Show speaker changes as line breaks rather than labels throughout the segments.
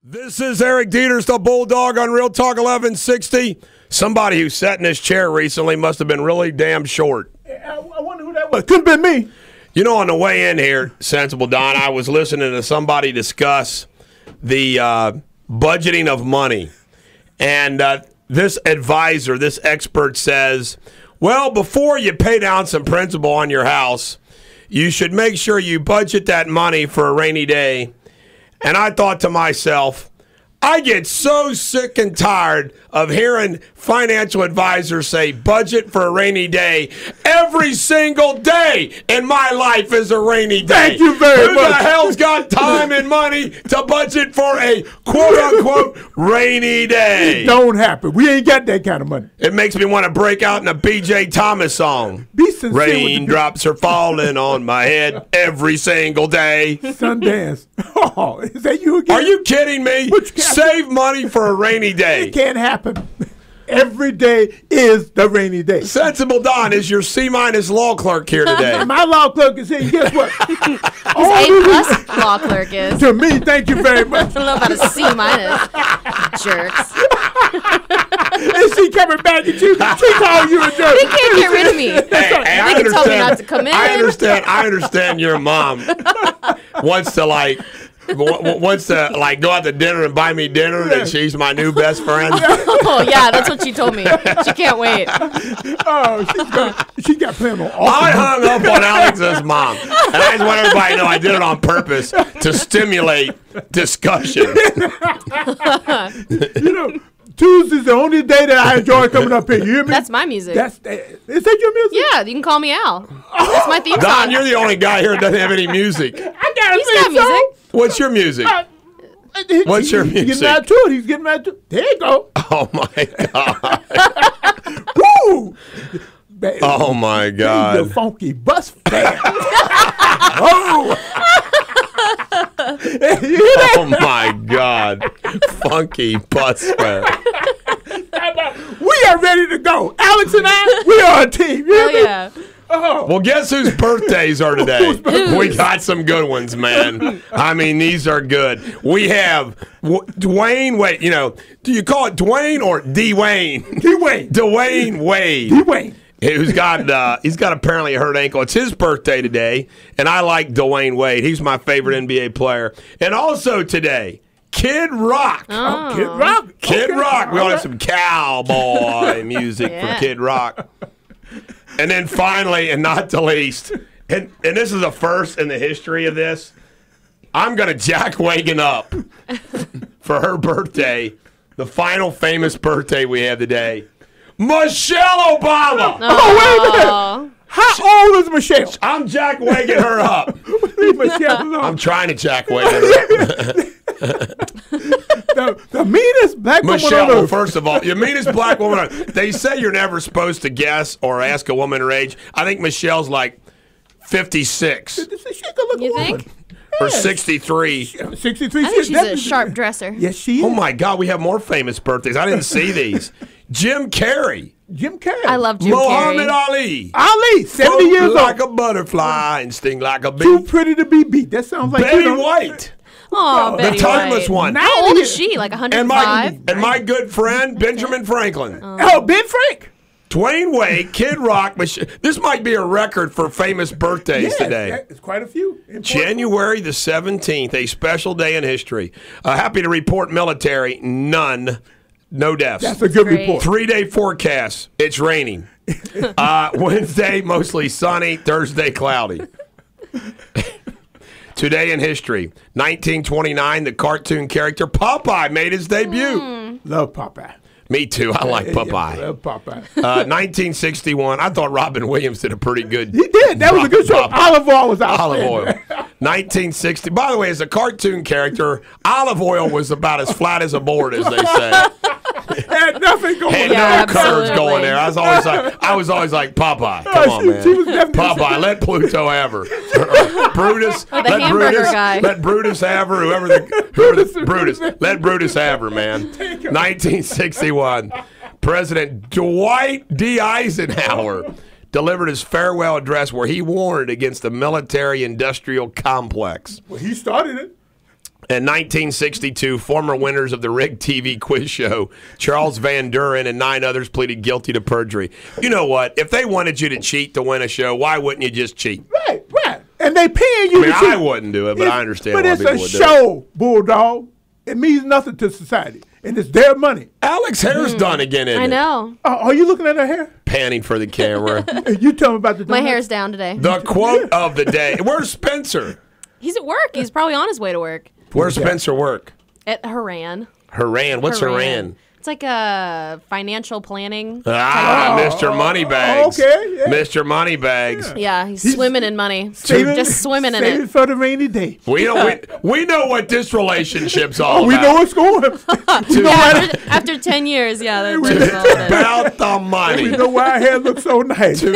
This is Eric Deters, the Bulldog on Real Talk 1160. Somebody who sat in this chair recently must have been really damn short.
I wonder who that was. Couldn't have been me.
You know, on the way in here, Sensible Don, I was listening to somebody discuss the budgeting of money. And this advisor, this expert says, well, before you pay down some principal on your house, you should make sure you budget that money for a rainy day. And I thought to myself, I get so sick and tired of hearing financial advisors say budget for a rainy day. Every single day in my life is a rainy day.
Thank you very much.
Who the hell's got time and money to budget for a quote-unquote rainy day?
It don't happen. We ain't got that kind of money.
It makes me want to break out in a B.J. Thomas song.
Be sincere.
Raindrops are falling on my head every single day.
Sundance. Oh, is that you again?
Are you kidding me? Save money for a rainy day.
It can't happen. Every day is the rainy day.
Sensible Don is your C-minus law clerk here today.
My law clerk is here. Guess what?
A+ law clerk is.
To me, thank you very much.
I don't know about a C-. Jerks.
Is she coming back at you? She called you a jerk.
They can't get rid of me.
Hey,
they can tell me not to come in.
I understand your mom wants to go out to dinner and buy me dinner, that she's my new best friend.
Oh, yeah, that's what she told me. She can't wait.
Oh, she got planned on all.
I hung up on Alex's mom. And I just want everybody to know I did it on purpose to stimulate discussion.
You know, Tuesday's the only day that I enjoy coming up here. You hear me?
That's my music.
Is that your music?
Yeah, you can call me Al. That's my theme song.
Don, you're the only guy here that doesn't have any music.
I got
He's got music.
What's your music? What's your music?
He's getting mad to it. He's getting mad to it. There you go.
Oh, my God.
Woo!
Oh, my God.
The funky bus fan. Oh!
Oh, my God. Funky bus fan.
We are ready to go. Alex and I, we are a team. You hear me?
Yeah.
Oh.
Well, guess whose birthdays are today? We got some good ones, man. I mean, these are good. We have Dwayne Wade. You know, do you call it Dwayne or Dwayne?
Dwayne.
Dwayne Wade.
Dwayne.
Who's got he's got apparently a hurt ankle. It's his birthday today, and I like Dwayne Wade. He's my favorite NBA player. And also today, Kid Rock.
Oh, Kid Rock.
Kid Rock. We all have some cowboy music from Kid Rock. And then finally, and not the least, and this is a first in the history of this, I'm going to Jack Wagon up for her birthday, the final famous birthday we have today, Michelle Obama.
Oh, wait a minute. How old is Michelle?
I'm Jack Wagon her up. I'm trying to Jack Wagon her up.
The meanest black woman
Michelle,
on earth.
first of all, the meanest black woman on earth. They say you're never supposed to guess or ask a woman her age. I think Michelle's like 56.
She could look
You
a woman.
think?
Or 63.
63.
I think she's a sharp dresser.
Yes, she is.
Oh, my God, we have more famous birthdays. I didn't see these. Jim Carrey.
Jim Carrey.
I love Jim
Muhammad
Carrey.
Ali.
Ali, 70 years old.
Like a butterfly and sting like a bee.
Too pretty to be beat. That sounds like
Betty White.
Oh,
The
Betty
timeless
White.
one.
How old is she? Like
And
105?
my good friend, Benjamin Franklin.
Oh, Ben Frank.
Dwayne Wade, Kid Rock. This might be a record for famous birthdays today.
It's quite a few. Important.
January the 17th, a special day in history. Happy to report military, none. No deaths.
That's a good
Great.
report.
3-day forecast. It's raining. Wednesday, mostly sunny. Thursday, cloudy. Today in history, 1929, the cartoon character Popeye made his debut.
Love Popeye.
Me too. I like Popeye.
Yeah, love Popeye.
1961, I thought Robin Williams did a pretty good.
He did. That was a good show.
Popeye.
Olive oil was out.
Olive oil. 1960. By the way, as a cartoon character, Olive Oil was about as flat as a board, as they say.
Had nothing going
Had
on.
Yeah,
no curves
absolutely.
going there. I was always like Popeye. Come on, man.
She was definitely
Popeye, let Pluto have her. Brutus,
Oh, the hamburger guy.
let Brutus have her. Brutus, let Brutus have her, man. 1961. President Dwight D. Eisenhower delivered his farewell address where he warned against the military-industrial complex.
Well, he started it.
In 1962, former winners of the rigged TV quiz show, Charles Van Duren and 9 others pleaded guilty to perjury. You know what? If they wanted you to cheat to win a show, why wouldn't you just cheat?
Right. And they paying you
I mean,
to cheat.
I wouldn't do it, but I understand
But
why
it's
people
a
would do
show, Bulldog. It means nothing to society. And it's their money.
it. Alex hair's done again, isn't
I
it?
know.
Are you looking at her hair?
Panning for the camera.
You tell me about the
My
donut.
hair's down today.
The quote of the day. Where's Spencer?
He's at work. He's probably on his way to work.
Where's Spencer work?
At Haran.
Haran. What's Haran?
It's like a financial planning.
Mr. Moneybags.
Okay, yeah.
Mr. Moneybags.
Yeah, he's swimming in money.
Saving-
Just swimming in
Save
it.
for the rainy day.
We know what this relationship's all
We
about.
know what's going.
After 10 years, yeah, that's all it is.
About the money.
We know why our hair looks so nice.
Will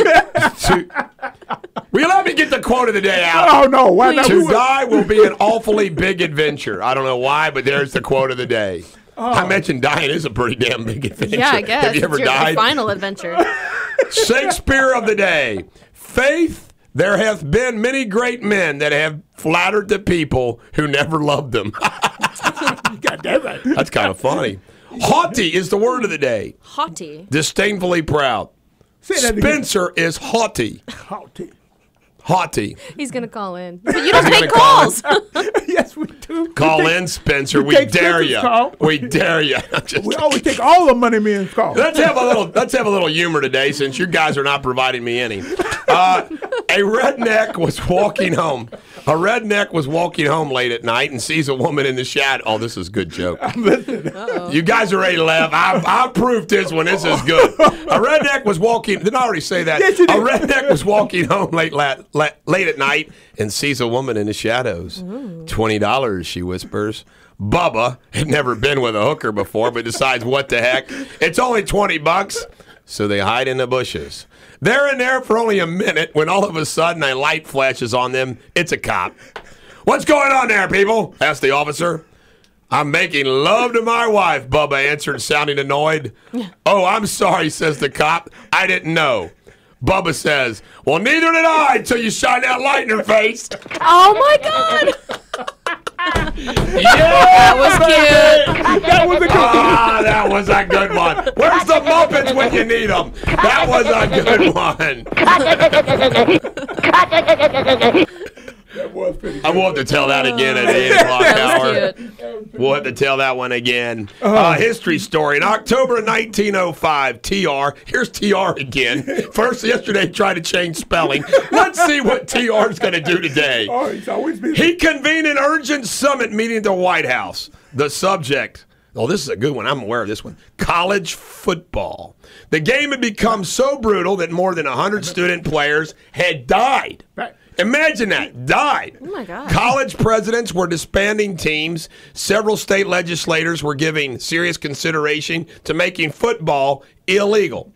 you let me get the quote of the day out?
Oh no! Why not?
To die will be an awfully big adventure. I don't know why, but there's the quote of the day. I mentioned dying is a pretty damn big adventure.
Yeah, I guess.
Have you ever
It's your
died?
final adventure.
Shakespeare of the day. Faith, there hath been many great men that have flattered the people who never loved them.
You got that right.
That's kind of funny. Haughty is the word of the day.
Haughty.
Disdainfully proud.
Say that again.
Spencer is haughty.
Haughty.
Haughty.
He's going to call in. But you don't
He's
take
gonna call
calls.
Yes, we do.
Call in, Spencer. We
take
dare
Spencer's
you.
call.
We dare you.
We always take all the money men's call.
Let's have a little humor today, since you guys are not providing me any. A redneck was walking home. A redneck was walking home late at night and sees a woman in the shadow. Oh, this is a good joke. You guys are ready to laugh. I've proved this one. This is good. A redneck was walking. Didn't I already say that?
Yes, you
A
did.
redneck was walking home late at night and sees a woman in the shadows. $20, she whispers. Bubba had never been with a hooker before, but decides, what the heck? It's only $20. So they hide in the bushes. They're in there for only a minute when all of a sudden a light flashes on them. It's a cop. What's going on there, people? Asked the officer. I'm making love to my wife, Bubba answered, sounding annoyed. Oh, I'm sorry, says the cop. I didn't know. Bubba says, well, neither did I until you shine that light in her face.
Oh, my God.
Yeah,
That was cute.
That was a good one.
Ah, that was a good one. Where's the Muppets when you need them? That was a good one.
That was pretty good.
I will have to tell that again at the 8 o'clock
That
hour.
was cute.
We'll have to tell that one again. History story. In October 1905, TR. Here's TR again. First, yesterday, tried to change spelling. Let's see what TR is going to do today.
Oh, he's always been.
He convened an urgent summit meeting at the White House. The subject. Oh, this is a good one. I'm aware of this one. College football. The game had become so brutal that more than 100 student players had died.
Right.
Imagine that. Died.
Oh, my God.
College presidents were disbanding teams. Several state legislators were giving serious consideration to making football illegal.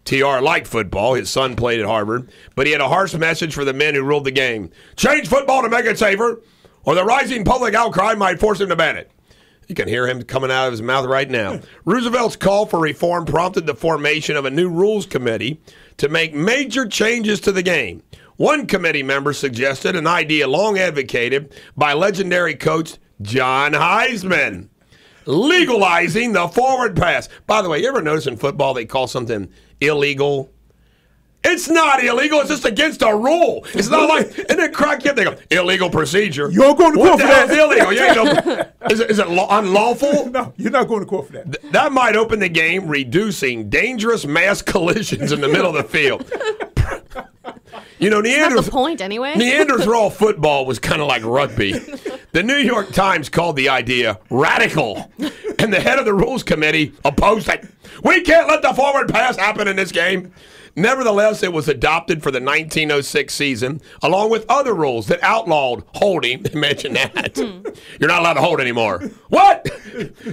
TR liked football. His son played at Harvard. But he had a harsh message for the men who ruled the game. Change football to make it safer, or the rising public outcry might force him to ban it. You can hear him coming out of his mouth right now. Roosevelt's call for reform prompted the formation of a new rules committee to make major changes to the game. One committee member suggested an idea long advocated by legendary coach John Heisman, legalizing the forward pass. By the way, you ever notice in football they call something illegal? It's not illegal. It's just against a rule. It's not like, and then crack you up. They go, illegal procedure.
You're going to
What
court
the
for
hell is
that.
illegal? You ain't no, is it unlawful?
No, you're not going to court for that.
That might open the game, reducing dangerous mass collisions in the middle of the field. You know,
That's the point, anyway.
Neanderthal football was kind of like rugby. The New York Times called the idea radical, and the head of the rules committee opposed it. We can't let the forward pass happen in this game. Nevertheless, it was adopted for the 1906 season, along with other rules that outlawed holding. Imagine that. You're not allowed to hold anymore. What?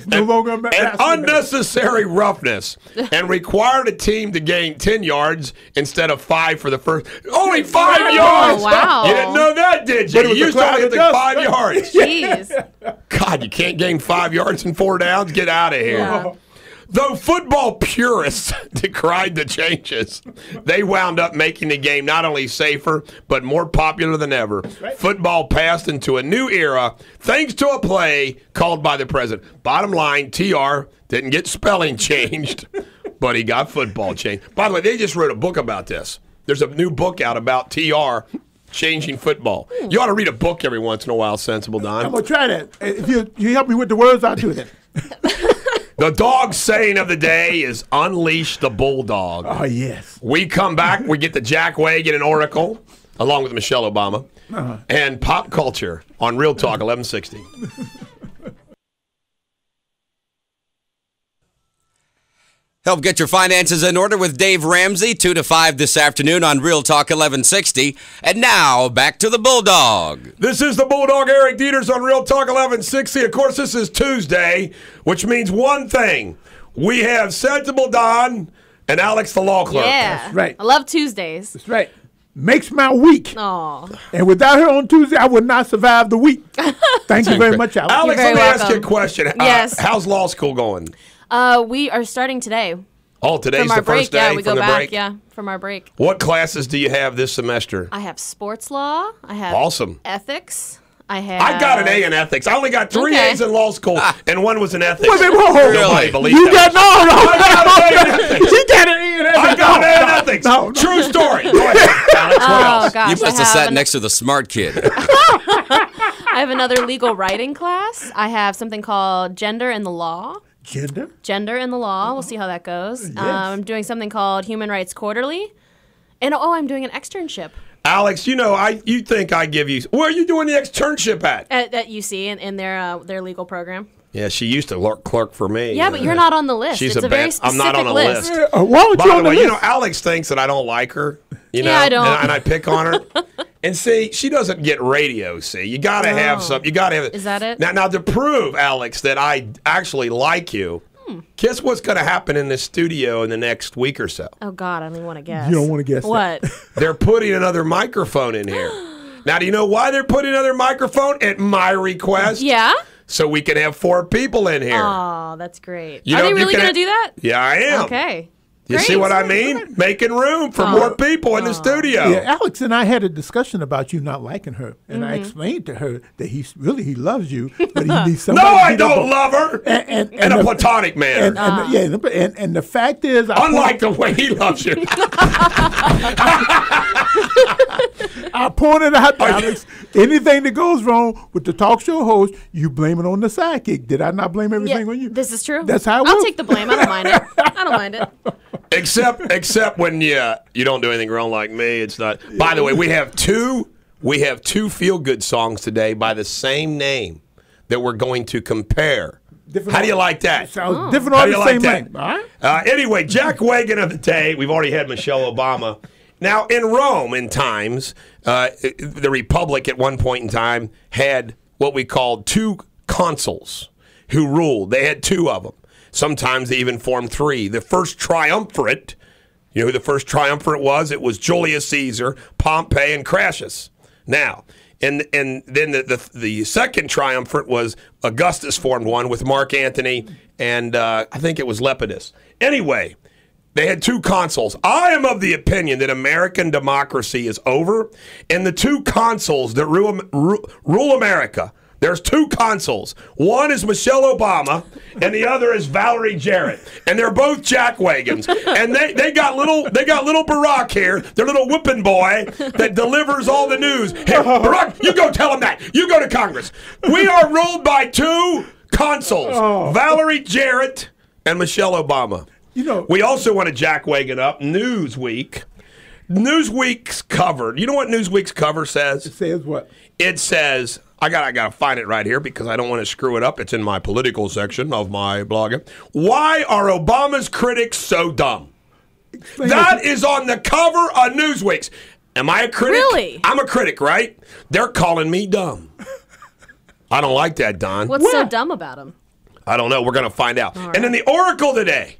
No longer a
And
master.
unnecessary roughness, and required a team to gain 10 yards instead of 5 for the first. Only 5 yards!
wow.
You didn't know that, did you?
But it was
You
a
used to only
cloud
get
of
the
dust.
5 yards.
Jeez.
God, you can't gain 5 yards in 4 downs? Get out of here.
Yeah.
Though football purists decried the changes, they wound up making the game not only safer, but more popular than ever. Right. Football passed into a new era thanks to a play called by the president. Bottom line, TR didn't get spelling changed, but he got football changed. By the way, they just wrote a book about this. There's a new book out about TR changing football. You ought to read a book every once in a while, Sensible Don.
I'm going to try that. If you help me with the words, I'll do that.
The dog saying of the day is unleash the Bulldog.
Oh, yes.
We come back, we get the Jack Wagon and Oracle, along with Michelle Obama, and pop culture on Real Talk 1160.
Help get your finances in order with Dave Ramsey, 2 to 5 this afternoon on Real Talk 1160. And now, back to the Bulldog.
This is the Bulldog, Eric Deters on Real Talk 1160. Of course, this is Tuesday, which means one thing. We have Sensible Don and Alex the Law Clerk.
Yeah.
That's right.
I love Tuesdays.
That's right. Makes my week.
Aw.
And without her on Tuesday, I would not survive the week. Thank you very much, Alex.
Alex,
You're
let me
very
ask you a
welcome.
question.
Yes.
How's law school going?
We are starting today.
Oh, today's
From our
the
break,
first day
yeah, we
from
go
the
back,
break?
yeah, from our break.
What classes do you have this semester?
I have sports law. I have
Awesome.
ethics. I have.
I got an A in ethics. I only got 3
Okay.
A's in law school, and one was in ethics.
Wait a minute, whoa.
Nobody believes
You
that.
got
I got an A in ethics.
She got an A in ethics.
I got an A in ethics.
No.
True story. Go ahead, Alex. What
Oh
else?
gosh,
You must
I
have sat
an-
next to the smart kid.
I have another legal writing class. I have something called gender in the law.
Gender
In the law. We'll see how that goes.
Yes.
I'm doing something called Human Rights Quarterly, and I'm doing an externship
Alex, you think I give you... Where are you doing the externship at?
at UC in their legal program.
Yeah, she used to clerk for me.
Yeah, but you're not on the list.
She's
it's
a
a very
bad-
specific
I'm not on a list.
Why would
By
you
the
on the
way,
list?
Alex thinks that I don't like her.
Yeah, I don't.
And I pick on her. And see, she doesn't get radio, see. You got to have some... You got to have...
Is that it?
Now, to prove, Alex, that I actually like you... Guess what's going to happen in this studio in the next week or so?
Oh God, I don't even want to guess.
You don't want to guess
what?
They're putting another microphone in here. Now, do you know why they're putting another microphone? At my request.
Yeah.
So we can have 4 people in here.
Oh, that's great.
You
Are
know,
they
you
really
can
going to do that?
Yeah, I am.
Okay.
You see
Great.
what I mean? Making room for more people in the studio.
Yeah, Alex and I had a discussion about you not liking her, and I explained to her that he loves you, but he needs
No,
somebody.
I don't love her.
And
In a platonic manner.
And the fact is,
Unlike the way he loves you.
I pointed out, Alex, anything that goes wrong with the talk show host, you blame it on the sidekick. Did I not blame everything on you?
This is true.
That's how it
I'll
works.
take the blame. I don't mind it. I don't mind it.
Except when you don't do anything wrong like me. It's not. By the way, we have two feel good songs today by the same name that we're going to compare. How do you like that?
Sounds different
How
on
do
the
you
same
like
name.
that?
All right?
Anyway, Jack Wagon of the day. We've already had Michelle Obama. Now, in Rome, in times, the Republic at one point in time had what we called 2 consuls who ruled. They had 2 of them. Sometimes they even formed 3. The first triumvirate, you know who the first triumvirate was? It was Julius Caesar, Pompey, and Crassus. Now, and then the second triumvirate was Augustus formed one with Mark Antony, and I think it was Lepidus. Anyway, they had 2 consuls. I am of the opinion that American democracy is over, and the 2 consuls that rule America, there's 2 consuls. One is Michelle Obama, and the other is Valerie Jarrett, and they're both jack wagons. And they got little Barack here, their little whipping boy that delivers all the news. Hey, Barack, you go tell him that. You go to Congress. We are ruled by 2 consuls, Valerie Jarrett and Michelle Obama.
You know,
We also want to jack wagon up Newsweek. Newsweek's cover. You know what Newsweek's cover says?
it says what?
It says, I gotta find it right here because I don't want to screw it up. It's in my political section of my blog. Why are Obama's critics so dumb? That is on the cover of Newsweek's. Am I a critic?
Really?
I'm a critic, right? They're calling me dumb. I don't like that, Don.
What's so dumb about him?
I don't know. We're going to find out.
All right.
And then the Oracle today.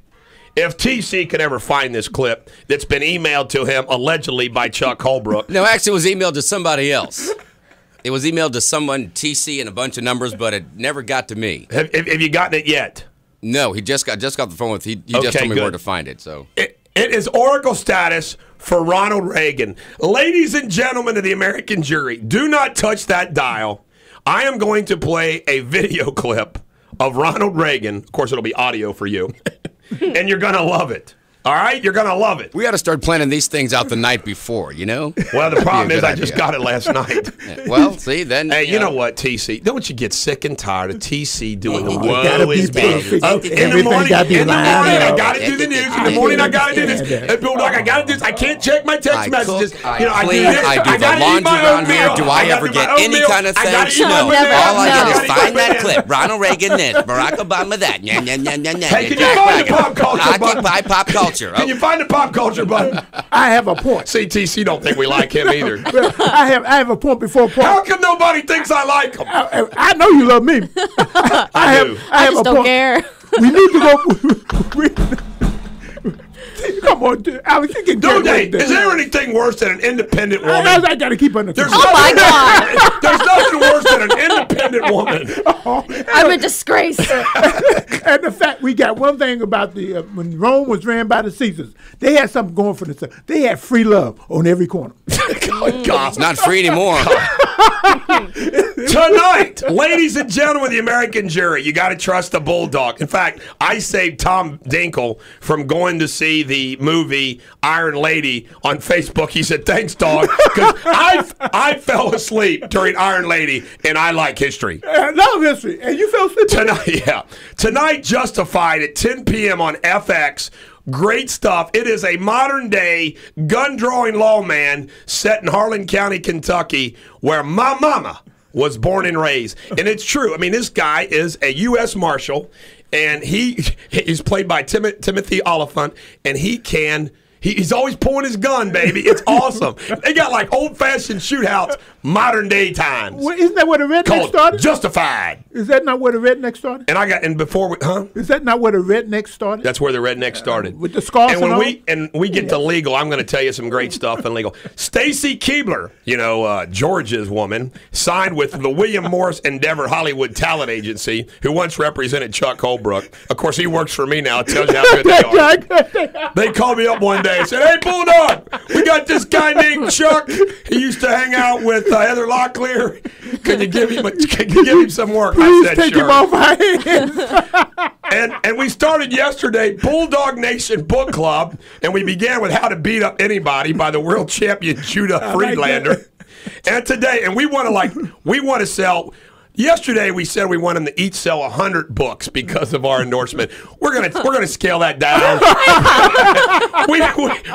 If TC can ever find this clip that's been emailed to him allegedly by Chuck Holbrook.
No, actually, it was emailed to somebody else. It was emailed to someone, TC, and a bunch of numbers, but it never got to me.
Have you gotten it yet?
No, he just got the phone with. He just told me where to find it. So
It is Oracle status for Ronald Reagan. Ladies and gentlemen of the American jury, do not touch that dial. I am going to play a video clip of Ronald Reagan. Of course, it'll be audio for you. And you're going to love it. All right? You're going to love it.
we got to start planning these things out the night before,
Well, the problem is I just got it last night.
Well, see, then.
Hey, you know what, TC? Don't you get sick and tired of TC doing the
gotta
woe
be
is me?
perfect.
In the
Everything
morning,
gotta be
I
lined
got to do the news. In the morning, I got to do this. And Bulldog, I got to do this. I can't check my text messages.
I clean, I do the laundry around here. Do I ever get any kind of thanks? No. All I get is find that clip. Ronald Reagan this, Barack Obama that.
Hey, can you find the pop culture
I
button?
can buy pop culture.
Can you find the pop culture button?
I have a point.
CTC don't think we like him either.
I have a point before point.
How come nobody thinks I like him?
I know you love me. I
I
have
just
a
don't
point.
care.
We need to go. Come on, dude. Alex, you can
Dude,
get
hey,
with this.
is there anything worse than an independent woman?
I got to keep under
There's
control.
Oh my God.
There's nothing worse than an independent woman.
I'm a disgrace.
And the fact we got one thing about the when Rome was ran by the Caesars, they had something going for themselves. They had free love on every corner.
God.
It's not free anymore.
Tonight, ladies and gentlemen of the American jury, you got to trust the Bulldog. In fact, I saved Tom Dinkle from going to see the movie Iron Lady on Facebook. He said, "Thanks, dog," because I fell asleep during Iron Lady, and I like history.
I love history, and you fell asleep.
Tonight, Justified at 10 p.m. on FX. Great stuff. It is a modern-day gun-drawing lawman set in Harlan County, Kentucky, where my mama was born and raised. And it's true. I mean, this guy is a U.S. Marshal, and he's played by Timothy Oliphant, and he's always pulling his gun, baby. It's awesome. They got like old-fashioned shootouts, modern-day times.
Well, isn't that where the redneck started?
Justified.
Is that not where the redneck started?
Is
that not where the redneck started?
That's where the redneck started.
With the scarf
and when
and all?
we get to legal, I'm going to tell you some great stuff in legal. Stacy Keebler, Georgia's woman, signed with the William Morris Endeavor Hollywood Talent Agency, who once represented Chuck Holbrook. Of course, he works for me now. It tells you how good they are. They called me up one day and said, "Hey, Bulldog, we got this guy named Chuck. He used to hang out with Heather Locklear. Can you give him some work?"
Please
I said,
take
"Sure."
him off our hands.
And we started yesterday Bulldog Nation Book Club, and we began with How to Beat Up Anybody by the world champion Judah Friedlander. And today, and we want to sell. Yesterday we said we want them to each sell 100 books because of our endorsement. We're gonna scale that down.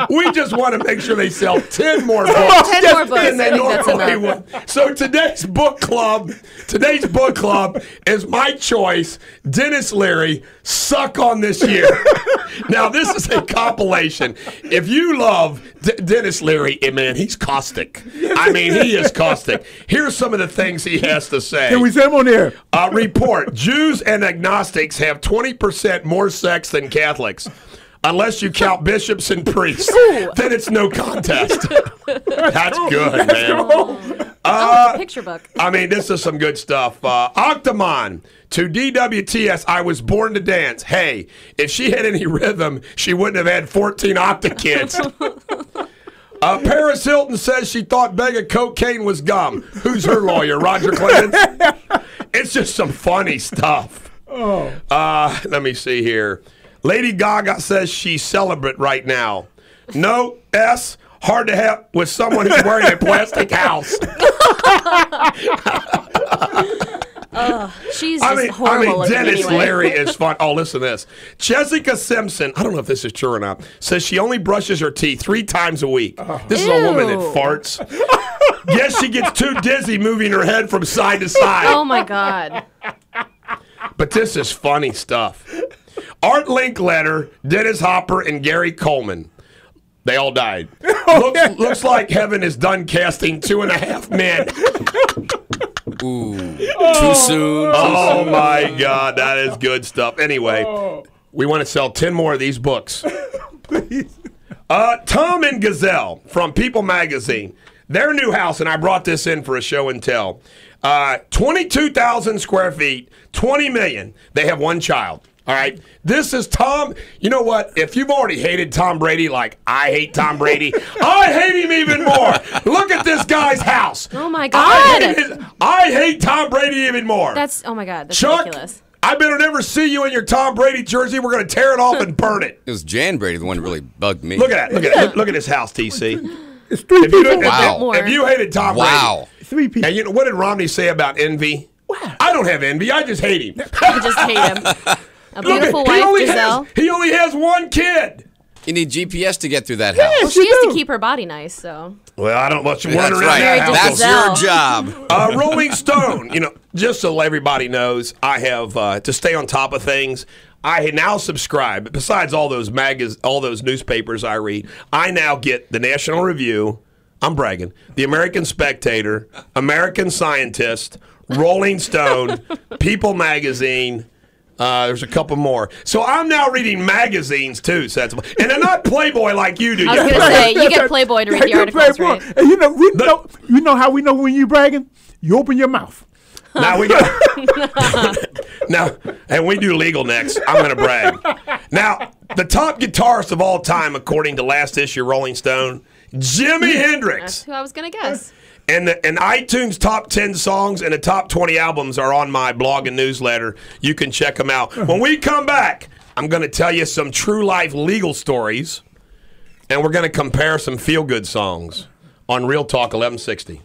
we just want to make sure they sell 10 more books.
10 more books.
Than they
I think that's
normally
enough.
would. So today's book club is my choice. Dennis Leary, Suck on This Year. Now this is a compilation. If you love Dennis Leary, man, he's caustic. I mean, he is caustic. Here's some of the things he has to say.
Can we send him on there?
Report: Jews and agnostics have 20% more sex than Catholics. Unless you count bishops and priests, then it's no contest. That's good, man.
It's a picture book.
I mean, this is some good stuff. Octomon, to DWTS, I was born to dance. Hey, if she had any rhythm, she wouldn't have had 14 Octa kids. Paris Hilton says she thought bag of cocaine was gum. Who's her lawyer, Roger Clemens? It's just some funny stuff. Let me see here. Lady Gaga says she's celibate right now. No, S, hard to have with someone who's wearing a plastic house.
She's just horrible.
Dennis
anyway.
Leary is fun. Oh, listen to this. Jessica Simpson, I don't know if this is true or not, says she only brushes her teeth 3 times a week. This is a woman that
Ew.
farts. Yes, she gets too dizzy moving her head from side to side.
Oh my God.
But this is funny stuff. Art Linkletter, Dennis Hopper, and Gary Coleman. They all died. Looks like heaven is done casting 2.5 men.
Ooh, too soon.
Oh my God, that is good stuff. Anyway, we want to sell 10 more of these books.
Please.
Tom and Gazelle from People Magazine. Their new house, and I brought this in for a show and tell. 22,000 square feet, $20 million. They have one child. All right. This is Tom. You know what? If you've already hated Tom Brady like I hate Tom Brady, I hate him even more. Look at this guy's house.
Oh, my God.
I hate Tom Brady even more.
Oh, my God. That's
Chuck,
ridiculous.
I better never see you in your Tom Brady jersey. We're going to tear it off and burn it.
It was Jan Brady, the one that really bugged me.
Look at that. Look at his house, TC.
It's three people.
Wow.
If you hated Tom
Wow.
Brady.
3 people.
And you know, what did Romney say about envy?
Wow.
I don't have envy. I just hate him.
I just hate him. A beautiful wife, Giselle.
He only has one kid.
You need GPS to get through that house.
Well, she has to keep her body nice, so.
Well, I don't want you
That's
wondering.
right.
Married to
That's
Giselle.
your job.
Rolling Stone, just so everybody knows, I have, to stay on top of things, I now subscribe, besides all those newspapers I read, I now get the National Review, I'm bragging, the American Spectator, American Scientist, Rolling Stone, People Magazine. There's a couple more. So I'm now reading magazines, too, Sensible. And they're not Playboy like you do.
I was going to say, you get Playboy to read the articles, right?
And you know how we know when you bragging? You open your mouth.
Now we got now, and we do legal next. I'm going to brag. Now, the top guitarist of all time, according to last issue Rolling Stone, Jimi Hendrix.
That's who I was going to guess.
And iTunes top 10 songs and the top 20 albums are on my blog and newsletter. You can check them out. When we come back, I'm going to tell you some true life legal stories, and we're going to compare some feel good songs on Real Talk 1160.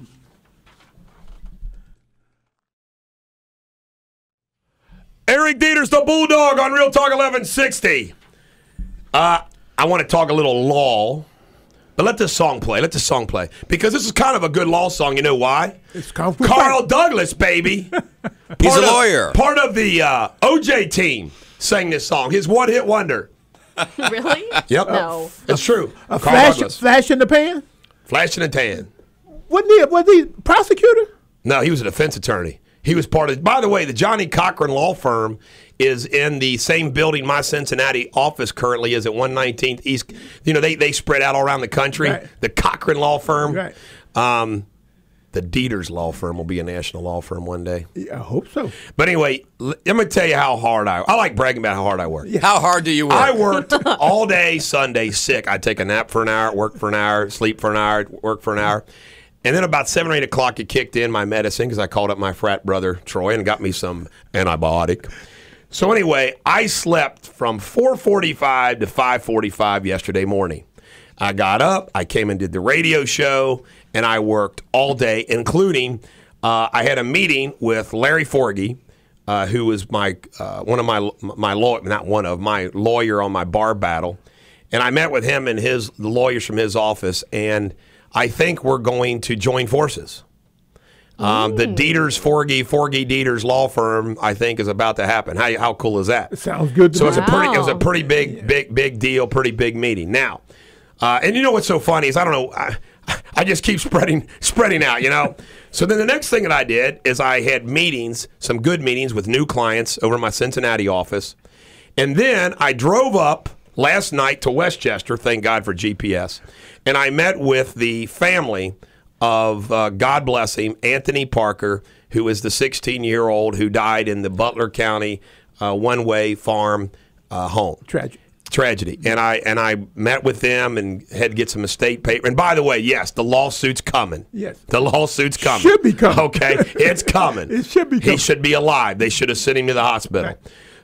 Eric Deters, the Bulldog, on Real Talk 1160. I want to talk a little law, but let this song play. Because this is kind of a good law song. You know why?
It's Carl
Douglas, baby.
He's a lawyer.
Part of the OJ team sang this song. His one-hit wonder.
Really?
Yep.
No.
It's true.
A
Carl Douglas.
flash in the pan?
Flash in the tan.
Was he prosecutor?
No, he was a defense attorney. He was part of, by the way, the Johnny Cochran law firm is in the same building my Cincinnati office currently is at 119th East. They spread out all around the country.
Right.
The Cochran law firm.
Right.
The Deters law firm will be a national law firm one day.
Yeah, I hope so.
But anyway, let me tell you how hard I like bragging about how hard I work.
Yeah.
How hard do you work?
I worked all day Sunday sick. I'd take a nap for an hour, work for an hour, sleep for an hour, work for an hour. And then about 7 or 8 o'clock, it kicked in my medicine because I called up my frat brother, Troy, and got me some antibiotic. So anyway, I slept from 4:45 to 5:45 yesterday morning. I got up, I came and did the radio show, and I worked all day, including I had a meeting with Larry Forgy, who was my lawyer on my bar battle. And I met with him and the lawyers from his office, and I think we're going to join forces. The Deters, Forgy Deters law firm, I think, is about to happen. How cool is that?
It sounds good to
So
me.
it was a pretty big deal, pretty big meeting. Now, and you know what's so funny is I don't know, I just keep spreading out, So then the next thing that I did is I had meetings, some good meetings with new clients over in my Cincinnati office, and then I drove up last night to Westchester, thank God for GPS, and I met with the family of, God bless him, Anthony Parker, who is the 16-year-old who died in the Butler County one-way farm home. Tragedy. And I met with them and had to get some estate paper. And by the way, yes, the lawsuit's coming.
Yes.
The lawsuit's coming.
Should be coming.
Okay, it's coming.
It should be coming.
He should be alive. They should have sent him to the hospital.
Right.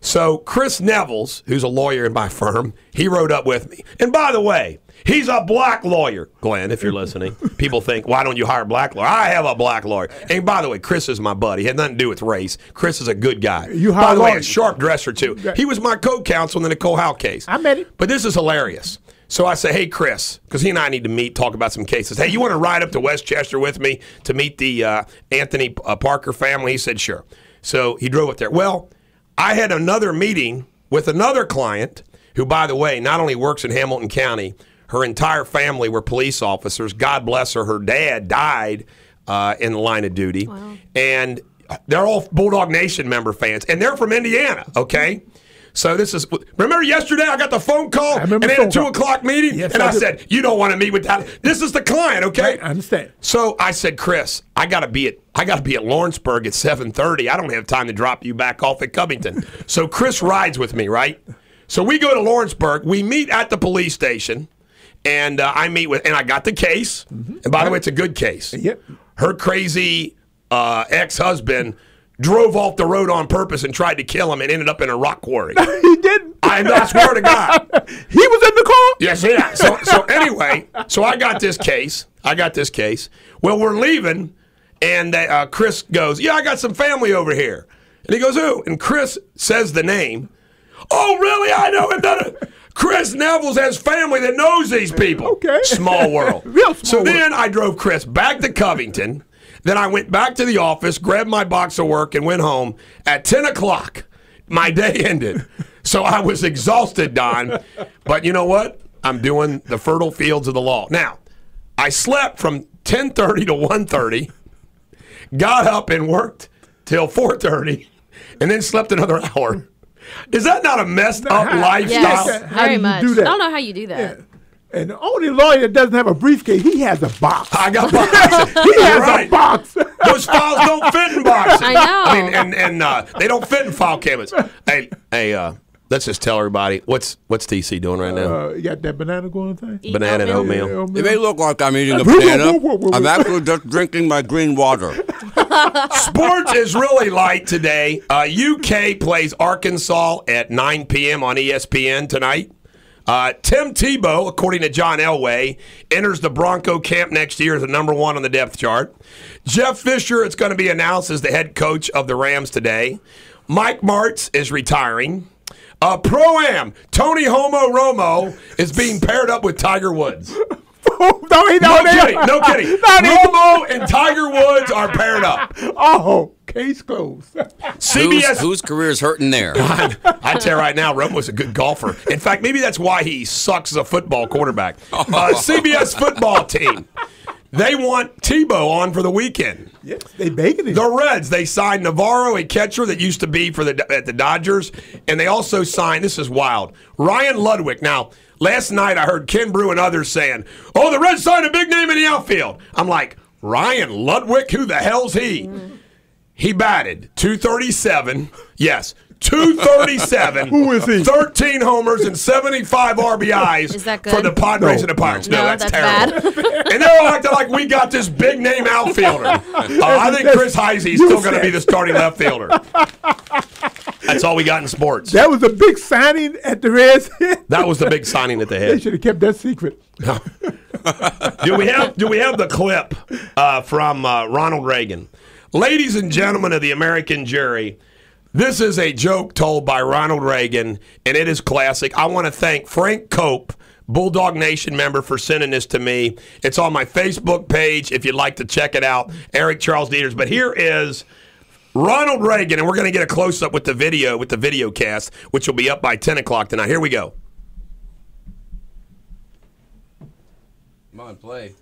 So Chris Nevels, who's a lawyer in my firm, he rode up with me. And by the way, he's a black lawyer. Glenn, if you're listening, people think, why don't you hire a black lawyer? I have a black lawyer. And by the way, Chris is my buddy. He had nothing to do with race. Chris is a good guy. By the way, a sharp dresser, too. He was my co-counsel in the Nicole Howe case.
I met him.
But this is hilarious. So I say, hey, Chris, because he and I need to meet, talk about some cases. Hey, you want to ride up to Westchester with me to meet the Anthony Parker family? He said, sure. So he drove up there. Well, I had another meeting with another client who, by the way, not only works in Hamilton County, her entire family were police officers. God bless her. Her dad died in the line of duty.
Wow.
And they're all Bulldog Nation member fans. And they're from Indiana, okay? So this is, remember yesterday I got the phone call and they had a 2 o'clock meeting?
Yes,
and I said, you don't want to meet with that. This is the client, okay?
Right, I understand.
So I said, Chris, I got to be at I got to be at Lawrenceburg at 7:30. I don't have time to drop you back off at Covington. So Chris rides with me, right? So we go to Lawrenceburg. We meet at the police station, and I meet with, and I got the case. And by the way, it's a good case.
Yep.
Her crazy ex-husband drove off the road on purpose and tried to kill him and ended up in a rock quarry.
He didn't.
I swear to God.
He was in the car?
Yes, yeah. So anyway, so I got this case. Well, we're leaving, and Chris goes, yeah, I got some family over here. And he goes, who? And Chris says the name. Oh, really? I know him. Chris Nevels has family that knows these people.
Okay.
Small world.
Real small
so
world.
then I drove Chris back to Covington. Then I went back to the office, grabbed my box of work, and went home. At 10 o'clock, my day ended. So I was exhausted, Don. But you know what? I'm doing the fertile fields of the law. Now, I slept from 10:30 to 1:30, got up and worked till 4:30, and then slept another hour. Is that not a messed up lifestyle?
Yes,
How do
very
you
much.
do that?
I don't know how you do that.
And the only lawyer that doesn't have a briefcase, he has a box.
I got boxes.
He has
right.
a box.
Those files don't fit in boxes.
I know.
I mean, and they don't fit in file cabinets. Hey, let's just tell everybody what's TC doing right now.
You got that banana going thing?
Eat
Banana and oatmeal.
It may look like I'm eating a banana. I'm actually just drinking my green water.
Sports is really light today. UK plays Arkansas at 9 p.m. on ESPN tonight. Tim Tebow, according to John Elway, enters the Bronco camp next year as the number 1 on the depth chart. Jeff Fisher is going to be announced as the head coach of the Rams today. Mike Martz is retiring. Pro-Am, Tony Homo Romo is being paired up with Tiger Woods. No kidding. Romo and Tiger Woods are paired up.
Oh, case closed.
CBS.
Whose career's hurting there?
I tell you right now, Romo's a good golfer. In fact, maybe that's why he sucks as a football quarterback. CBS football team. They want Tebow on for the weekend.
Yes, they begging him.
The Reds, they signed Navarro, a catcher that used to be at the Dodgers, and they also signed, this is wild, Ryan Ludwig. Now, last night I heard Ken Brew and others saying, oh, the Reds signed a big name in the outfield. I'm like, Ryan Ludwig? Who the hell's he? He batted .237. Yes, .237.
Who is he?
13 homers and 75 RBIs
Is that good?
for the Padres and the Pirates. No, that's terrible.
bad.
And they're all acting like we got this big name outfielder. I think Chris Heisey's still going to be the starting left fielder. That's all we got in sports.
That was a big signing at the Reds.
That was the big signing at the
They
head.
should have kept that secret.
Do we have the clip from Ronald Reagan? Ladies and gentlemen of the American jury, this is a joke told by Ronald Reagan, and it is classic. I want to thank Frank Cope, Bulldog Nation member, for sending this to me. It's on my Facebook page if you'd like to check it out, Eric Charles Deters. But here is Ronald Reagan, and we're going to get a close-up with the video cast, which will be up by 10 o'clock tonight. Here we go.
Come on, play.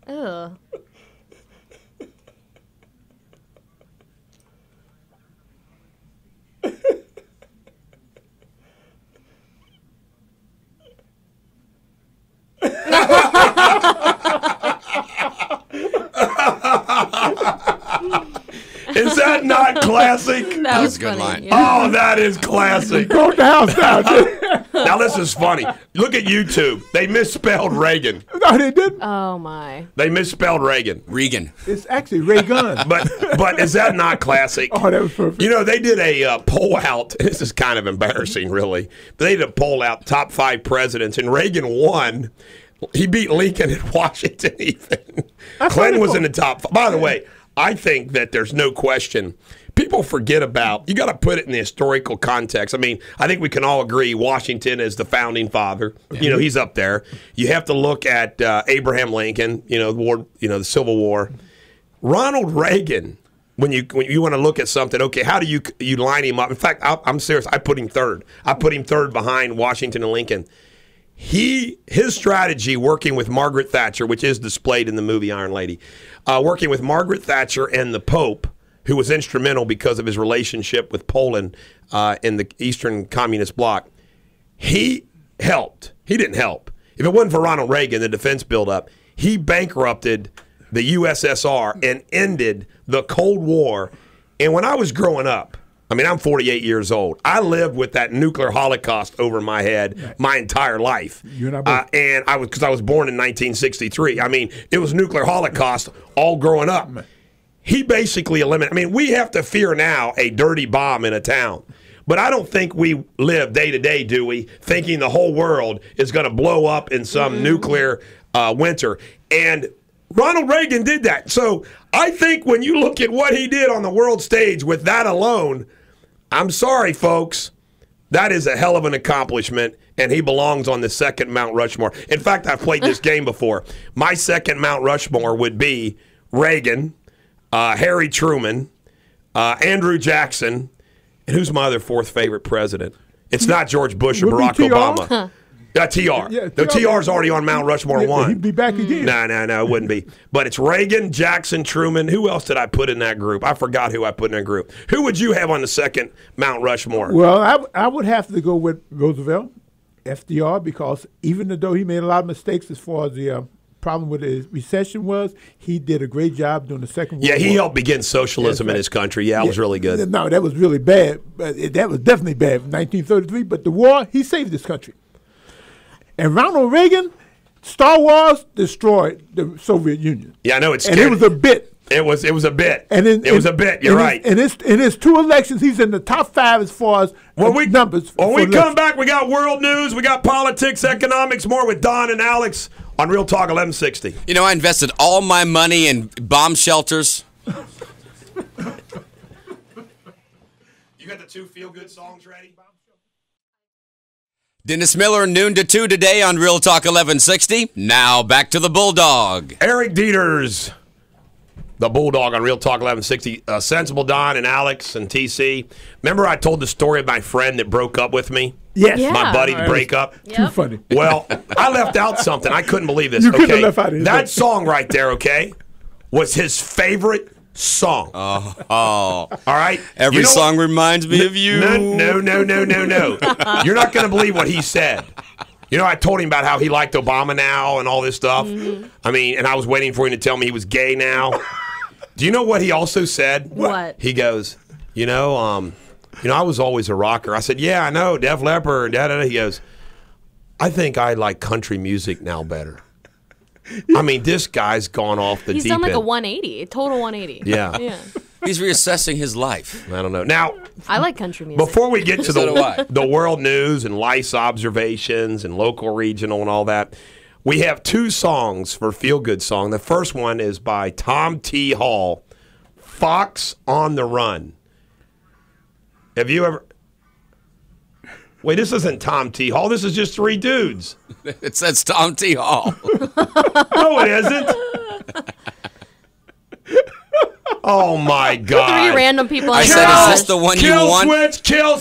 Ugh.
Is that not classic?
That was
a good
funny.
line.
Yeah.
Oh, that is classic.
Broke the house down.
Now this is funny. Look at YouTube. They misspelled Reagan.
No, they didn't.
Oh my.
They misspelled Reagan.
Regan.
It's actually Ray Gun.
But is that not classic?
Oh, that was perfect.
You know, they did a poll out. This is kind of embarrassing, really. But they did a poll out, top 5 presidents, and Reagan won. He beat Lincoln and Washington even. Clinton was in the top 5. By the way, I think that there's no question. People forget about, you got to put it in the historical context. I mean, I think we can all agree Washington is the founding father. You know, he's up there. You have to look at Abraham Lincoln, the war, the Civil War. Ronald Reagan, when you want to look at something, okay, how do you line him up? In fact, I'm serious. I put him third. I put him third behind Washington and Lincoln. His strategy working with Margaret Thatcher, which is displayed in the movie Iron Lady, working with Margaret Thatcher and the Pope, who was instrumental because of his relationship with Poland in the Eastern Communist Bloc, he helped. He didn't help. If it wasn't for Ronald Reagan, the defense buildup, he bankrupted the USSR and ended the Cold War. And when I was growing up, I mean, I'm 48 years old. I lived with that nuclear holocaust over my head my entire life.
You and I both.
And because I was born in 1963. I mean, it was nuclear holocaust all growing up. He basically eliminated. I mean, we have to fear now a dirty bomb in a town. But I don't think we live day to day, do we, thinking the whole world is going to blow up in some nuclear winter. And Ronald Reagan did that. So I think when you look at what he did on the world stage with that alone, I'm sorry, folks, that is a hell of an accomplishment, and he belongs on the second Mount Rushmore. In fact, I've played this game before. My second Mount Rushmore would be Reagan, Harry Truman, Andrew Jackson, and who's my other fourth favorite president? It's not George Bush or Barack Obama. TR.
Yeah,
No, TR's already on Mount Rushmore 1.
He'd be back again.
No, it wouldn't be. But it's Reagan, Jackson, Truman. Who else did I put in that group? I forgot who I put in that group. Who would you have on the second Mount Rushmore?
Well, I would have to go with Roosevelt, FDR, because even though he made a lot of mistakes as far as the problem with the recession was, he did a great job during the Second World War.
Yeah, he helped begin socialism in his country. Yeah, it was really good.
No, that was really bad. That was definitely bad in 1933. But the war, he saved this country. And Ronald Reagan, Star Wars destroyed the Soviet Union.
Yeah, I know it's
and it was a bit.
It was a bit.
It
was a bit. You're right.
In his 2 elections, he's in the top 5 as far as numbers.
When we come back, we got world news, we got politics, economics, more with Don and Alex on Real Talk 1160.
You know, I invested all my money in bomb shelters.
You got the 2 feel-good songs ready?
Dennis Miller, noon to 2 today on Real Talk 1160. Now back to the Bulldog.
Eric Deters, the Bulldog on Real Talk 1160. Sensible Don and Alex and TC. Remember I told the story of my friend that broke up with me?
Yes.
Yeah.
My buddy to break up?
Too funny.
Well, I left out something. I couldn't believe this.
You couldn't have left out anything.
That song right there, okay, was his favorite song. All right?
Every song reminds me of you.
No. You're not going to believe what he said. You know, I told him about how he liked Obama now and all this stuff. Mm-hmm. I mean, and I was waiting for him to tell me he was gay now. Do you know what he also said?
What?
He goes, I was always a rocker. I said, yeah, I know, Def Leppard, da-da-da. He goes, I think I like country music now better. I mean, this guy's gone off the deep end.
He's done like a 180, a total 180.
Yeah.
He's reassessing his life.
I don't know. Now,
I like country music.
before we get to
So do I.
the world news and lice observations and local, regional, and all that, we have 2 songs for Feel Good Song. The first one is by Tom T. Hall, Fox on the Run. Have you ever... Wait, this isn't Tom T. Hall. This is just 3 dudes.
It says Tom T. Hall.
No, it isn't. Oh, my God.
3 random people.
I
in
said,
garage.
is this the one you want?
Kill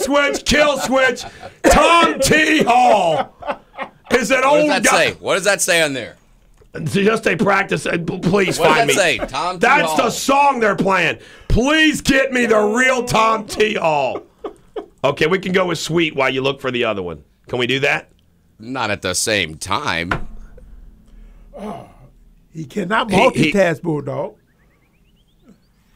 switch. Tom T. Hall is an
What
old
does that
guy.
say? What does that say on there?
Just a practice. Please
What
find
does
me.
that say? Tom T.
That's
Hall.
the song they're playing. Please get me the real Tom T. Hall. Okay, we can go with Sweet while you look for the other one. Can we do that?
Not at the same time.
He cannot multitask, Bulldog.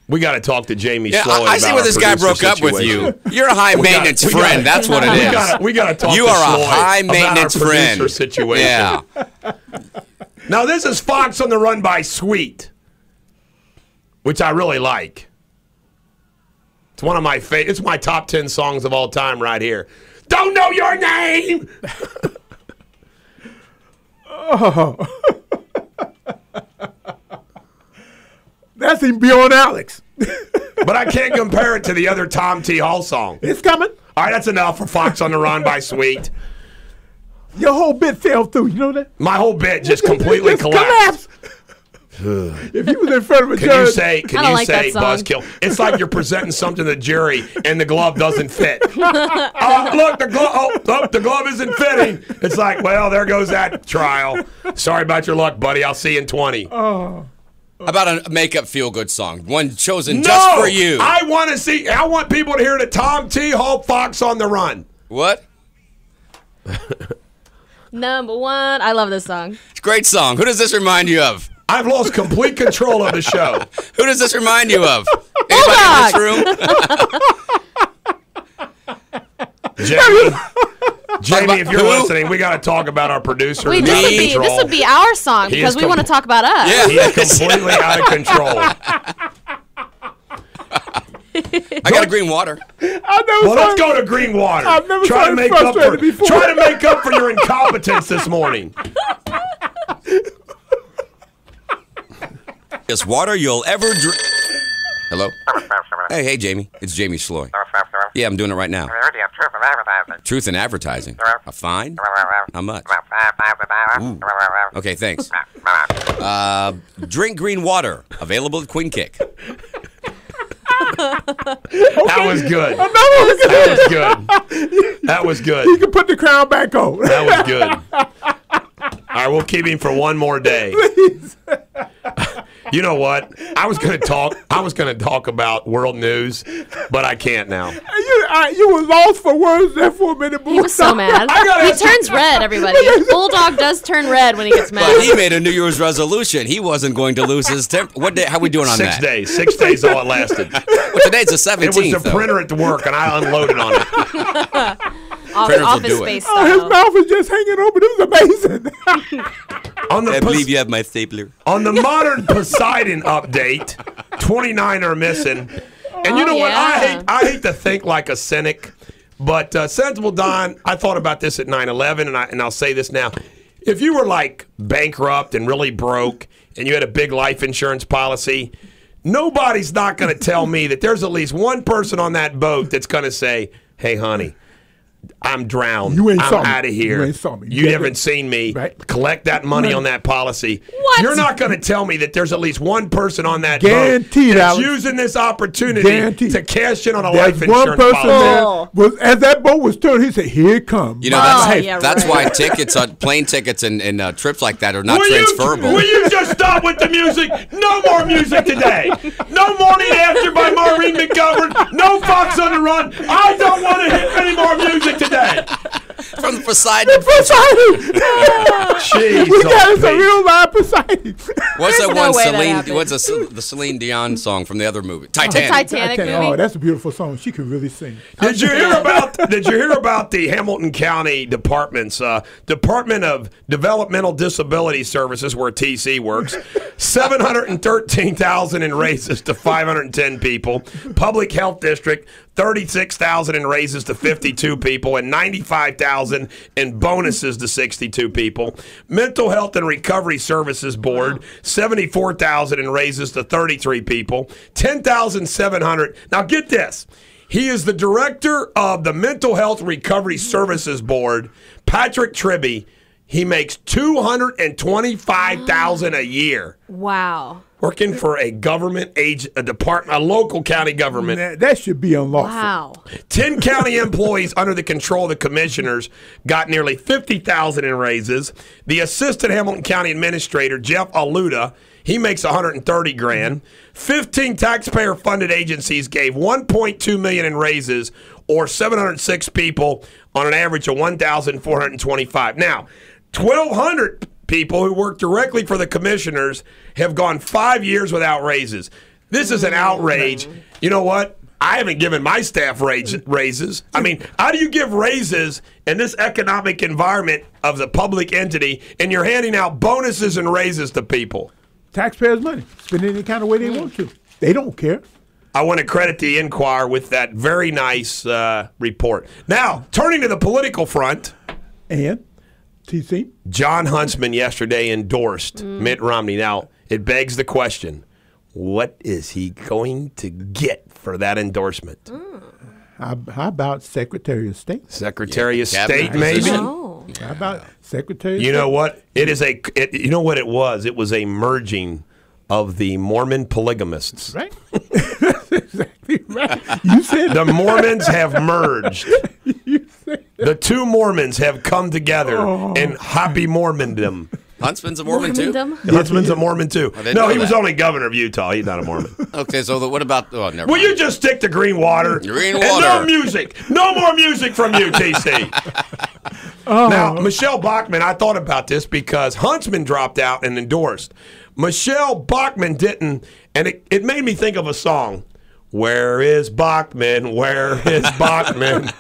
We got to talk to Jamie
Yeah,
Sloy.
I see where this guy broke up with you. You're a high maintenance friend. That's what it is.
We got to talk.
You
to
are
Sloy
a high maintenance
about our
friend.
producer situation.
Yeah.
Now this is Fox on the Run by Sweet, which I really like. It's one of my favorite. It's my top 10 songs of all time right here. Don't know your name.
Oh. That's even beyond Alex.
But I can't compare it to the other Tom T. Hall song.
It's coming.
All right, that's enough for Fox on the Run by Sweet.
Your whole bit fell through. You know that?
My whole bit just completely
Just
collapsed.
If you was in front of a
Can
judge,
you say
like that song.
buzzkill? It's like you're presenting something to the jury and the glove doesn't fit. Look, the glove isn't fitting. It's like, well, there goes that trial. Sorry about your luck, buddy. I'll see you in 20.
How about a makeup feel-good song? One chosen just for you.
I want people to hear the Tom T. Hall Fox on the Run.
What?
Number one. I love this song.
It's a great song. Who does this remind you of?
I've lost complete control of the show.
Who does this remind you of? Anybody in this room?
Jamie, if you're
Who?
listening, we got to talk about our producer.
Wait, this would be our song because we want to talk about us.
Yeah.
He is completely out of control.
I got a green water.
Well, let's go to green water.
I've never
Try to
been
make up
frustrated before.
Try to make up for your incompetence this morning.
Yes, water you'll ever drink. Hello? Hey, Jamie. It's Jamie Sloy. Yeah, I'm doing it right now. Truth in advertising. A fine? How much? Ooh. Okay, thanks. Drink green water. Available at Queen Kick.
That was good. That was good.
you can put the crown back on.
That was good. All right, we'll keep him for one more day.
Please.
You know what? I was going to talk about world news, but I can't now.
You were lost for words there for a minute.
He was so mad. He turns red, everybody. Bulldog does turn red when he gets mad.
But he made a New Year's resolution. He wasn't going to lose his temper. What day? How we doing on
6
that?
days. 6 days all it lasted.
Well, today's the 17th.
It was the printer at the work, and I unloaded on it.
Printers will
Office
do it.
Space
Oh, his
style.
mouth is just hanging open. It was amazing.
I believe you have my stapler.
On the modern Poseidon update, 29 are missing. And you know what?
yeah.
I hate to think like a cynic, but Sensible Don, I thought about this at 9/11, and I'll say this now. If you were like bankrupt and really broke and you had a big life insurance policy, nobody's not going to tell me that there's at least one person on that boat that's going to say, hey, honey, I'm drowned.
You ain't
I'm
saw me.
out of here.
You ain't saw me.
You haven't seen me.
Right.
Collect that money on that policy.
What?
You're not going to tell me that there's at least one person on that
Guaranteed,
boat that's
Alex.
using this opportunity
Guaranteed.
to cash in on a
There's
life
one
insurance
person
policy.
there. As that boat was turned, he said, here it comes.
You know, that's why tickets, plane tickets and trips like that are not transferable.
Will you just stop with the music? No more music today. No Morning After by Maureen McGovern. No Fox on the Run. I don't want to hear any more music today.
From the Poseidon.
Jeez,
We got us a
Pete.
real live Poseidon.
What's that
There's
one
no way that
Celine?
happened.
What's the Celine Dion song from the other movie? Titanic.
Titanic movie.
Oh, that's a beautiful song. She can really sing.
Did you hear about the Hamilton County Department's Department of Developmental Disability Services, where TC works, 713,000 in raises to 510 people. Public Health District, 36,000 in raises to 52 people, and 95,000 in bonuses to 62 people. Mental Health and Recovery Services Board, 74,000 in raises to 33 people. 10,700. Now get this. He is the director of the Mental Health Recovery Services Board, Patrick Tribby. He makes $225,000 a year
Wow.
working for a government a department, a local county government.
That should be unlawful.
Wow.
10 county employees under the control of the commissioners got nearly $50,000 in raises. The assistant Hamilton County administrator, Jeff Aluda, he makes $130,000. 15 taxpayer-funded agencies gave $1.2 million in raises, or 706 people on an average of $1,425. Now, 1,200 people who work directly for the commissioners have gone 5 years without raises. This is an outrage. You know what? I haven't given my staff raises. I mean, how do you give raises in this economic environment of the public entity, and you're handing out bonuses and raises to people?
Taxpayers' money. Spend it any kind of way they want to. They don't care.
I want to credit the Inquirer with that very nice report. Now, turning to the political front.
And TC?
John Huntsman yesterday endorsed Mitt Romney. Now, it begs the question, what is he going to get for that endorsement?
How about Secretary of State?
Secretary of State, maybe?
Oh.
How about Secretary of
You
State?
know what? You know what it was? It was a merging of the Mormon polygamists.
Right? That's exactly right. You said
The Mormons have merged.
You said
The two Mormons have come together in happy Mormondom.
Huntsman's a Mormon too.
Huntsman's a Mormon too.
I didn't
No,
know
he was
that.
only governor of Utah. He's not a Mormon.
Okay, so what about? Oh, never.
Will
mind.
you just stick to green water?
Green
And no
water.
music. No more music from you, TC. Now, Michelle Bachmann, I thought about this because Huntsman dropped out and endorsed. Michelle Bachmann didn't, and it made me think of a song. Where is Bachmann? Where is Bachmann?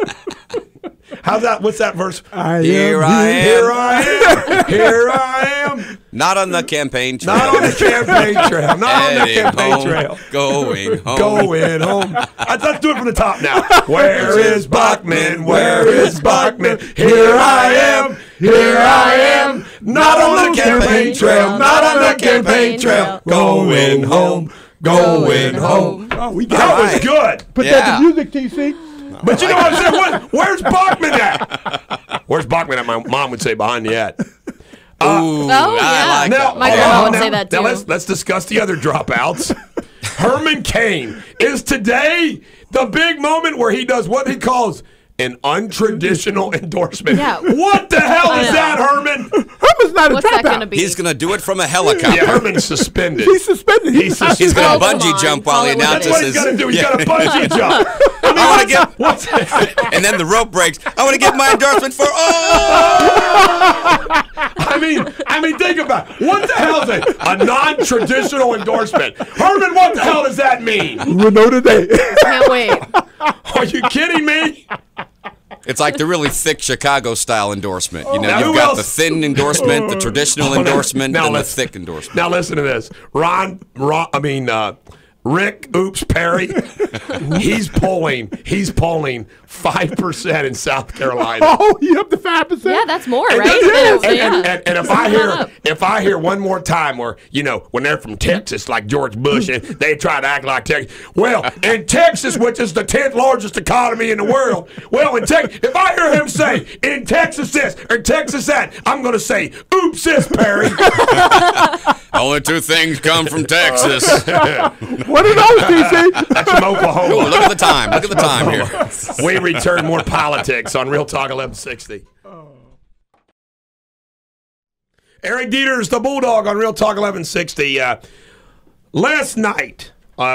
How's that? What's that verse?
Here I am.
Here I am. Here I am.
Not on the campaign trail.
Not on the campaign trail. Not on the
Heading
campaign
home,
trail.
Going home.
Going home. Let's do it from the top now. Where is Bachman? Where is Bachman? Here I am. Here I am. Not on the campaign trail. Not on the campaign trail. Going home. Going home.
Oh, we got
That was
it.
good.
Put
Yeah.
that to music, TC.
But you know what I'm saying? Where's Bachman at? Where's Bachman at? My mom would say behind the hat.
Oh,
I
yeah.
like
Now,
that.
My
one.
grandma would
now-
say that,
Now
too.
let's discuss the other dropouts. Herman Cain is today the big moment where he does what he calls an untraditional endorsement.
Yeah.
What the hell
I
is
know.
that, Herman?
Herman's not
What's
a
that going
dropout.
to be?
He's going to do it from a helicopter.
Yeah, Herman's suspended.
He's suspended.
He's suspended.
He's going
Oh,
to
come
bungee
on.
jump while he
Call it what
That's
it
announces
what he's
his.
got to do. He's
Yeah.
got to bungee jump.
I want to get,
What's
and then the rope breaks. I want to get my endorsement for.
I mean, think about it. What the hell is a non-traditional endorsement? Herman, what the hell does that mean?
We'll know today.
Can't wait.
Are you kidding me?
It's like the really thick Chicago style endorsement. You know,
Now, who
you've got
else?
the thin endorsement, the traditional endorsement,
Now
and the
let's-
thick endorsement.
Now listen to this. Rick Oops Perry, he's polling 5% in South Carolina.
Oh, you up to 5%?
Yeah, that's more,
And,
right?
and if
Up.
I hear one more time where, you know, when they're from Texas like George Bush and they try to act like Texas, well, in Texas, which is the 10th largest economy in the world, well, if I hear him say in Texas this or Texas that, I'm going to say, oops, sis, Perry.
Only two things come from Texas.
What are those, TC?
That's from Oklahoma.
Ooh, look at the time. Look at the time here.
We return more politics on Real Talk 1160. Eric Deters, the Bulldog on Real Talk 1160. Last night,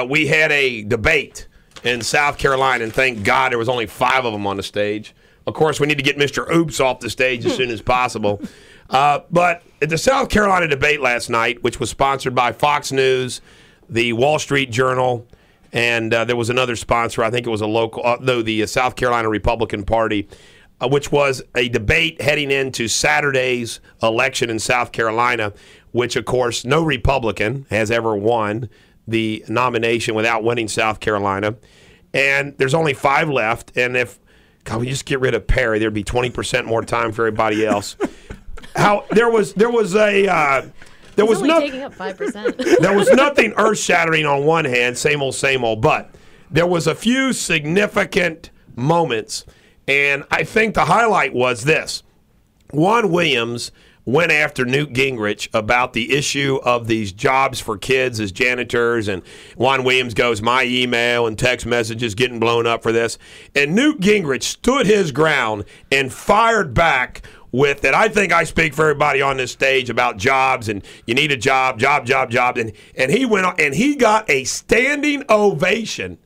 we had a debate in South Carolina, and thank God there was only 5 of them on the stage. Of course, we need to get Mr. Oops off the stage as soon as possible. But at the South Carolina debate last night, which was sponsored by Fox News, the Wall Street Journal, and there was another sponsor. I think it was a local, the South Carolina Republican Party, which was a debate heading into Saturday's election in South Carolina, which, of course, no Republican has ever won the nomination without winning South Carolina. And there's only 5 left. And if, God, we just get rid of Perry, there'd be 20% more time for everybody else. There was
Only
nothing.
taking up 5%.
There was nothing earth-shattering on one hand, same old, but there was a few significant moments, and I think the highlight was this. Juan Williams went after Newt Gingrich about the issue of these jobs for kids as janitors, and Juan Williams goes, my email and text messages getting blown up for this. And Newt Gingrich stood his ground and fired back with that. I think I speak for everybody on this stage about jobs, and you need a job. And he went on, and he got a standing ovation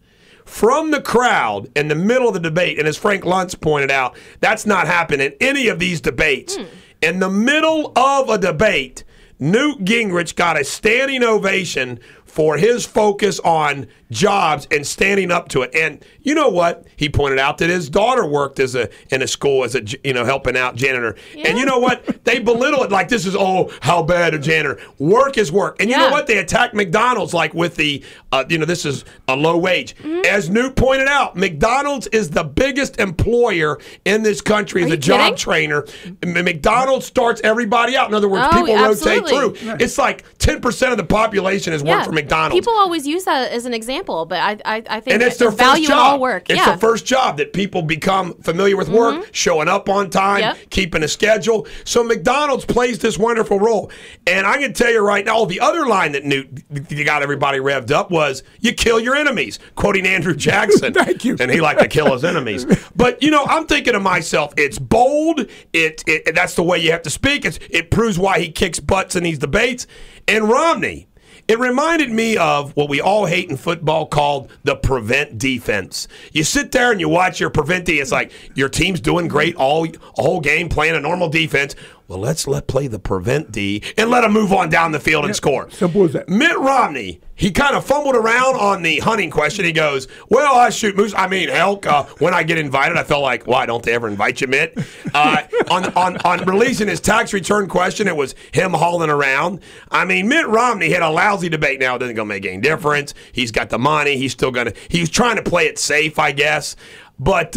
from the crowd in the middle of the debate. And as Frank Luntz pointed out, that's not happened in any of these debates. In the middle of a debate, Newt Gingrich got a standing ovation for his focus on jobs and standing up to it. And you know what? He pointed out that his daughter worked in a school as a helping out janitor. Yeah. And you know what? They belittle it like this is how bad a janitor. Work is work. And you know what? They attack McDonald's like with the this is a low wage. Mm-hmm. As Newt pointed out, McDonald's is the biggest employer in this country as a job trainer. McDonald's starts everybody out. In other words, people rotate through. Right. It's like 10% of the population has worked for McDonald's.
People always use that as an example, but I think
and it's their
value
first job.
In all work.
It's the first job that people become familiar with work, showing up on time, keeping a schedule. So McDonald's plays this wonderful role. And I can tell you right now, the other line that Newt got everybody revved up was, you kill your enemies, quoting Andrew Jackson.
Thank you.
And he liked to kill his enemies. But, I'm thinking to myself, it's bold. That's the way you have to speak. It proves why he kicks butts in these debates. And Romney, it reminded me of what we all hate in football called the prevent defense. You sit there and you watch your prevent defense. It's like your team's doing great a whole game playing a normal defense. Well, let's play the prevent D and let them move on down the field and score.
Simple as that.
Mitt Romney, he kind of fumbled around on the hunting question. He goes, well, I shoot moose. I mean, hell, when I get invited, I felt like, why don't they ever invite you, Mitt? On releasing his tax return question, it was him hauling around. I mean, Mitt Romney had a lousy debate. Now, it doesn't going to make any difference. He's got the money. He's trying to play it safe, I guess. But,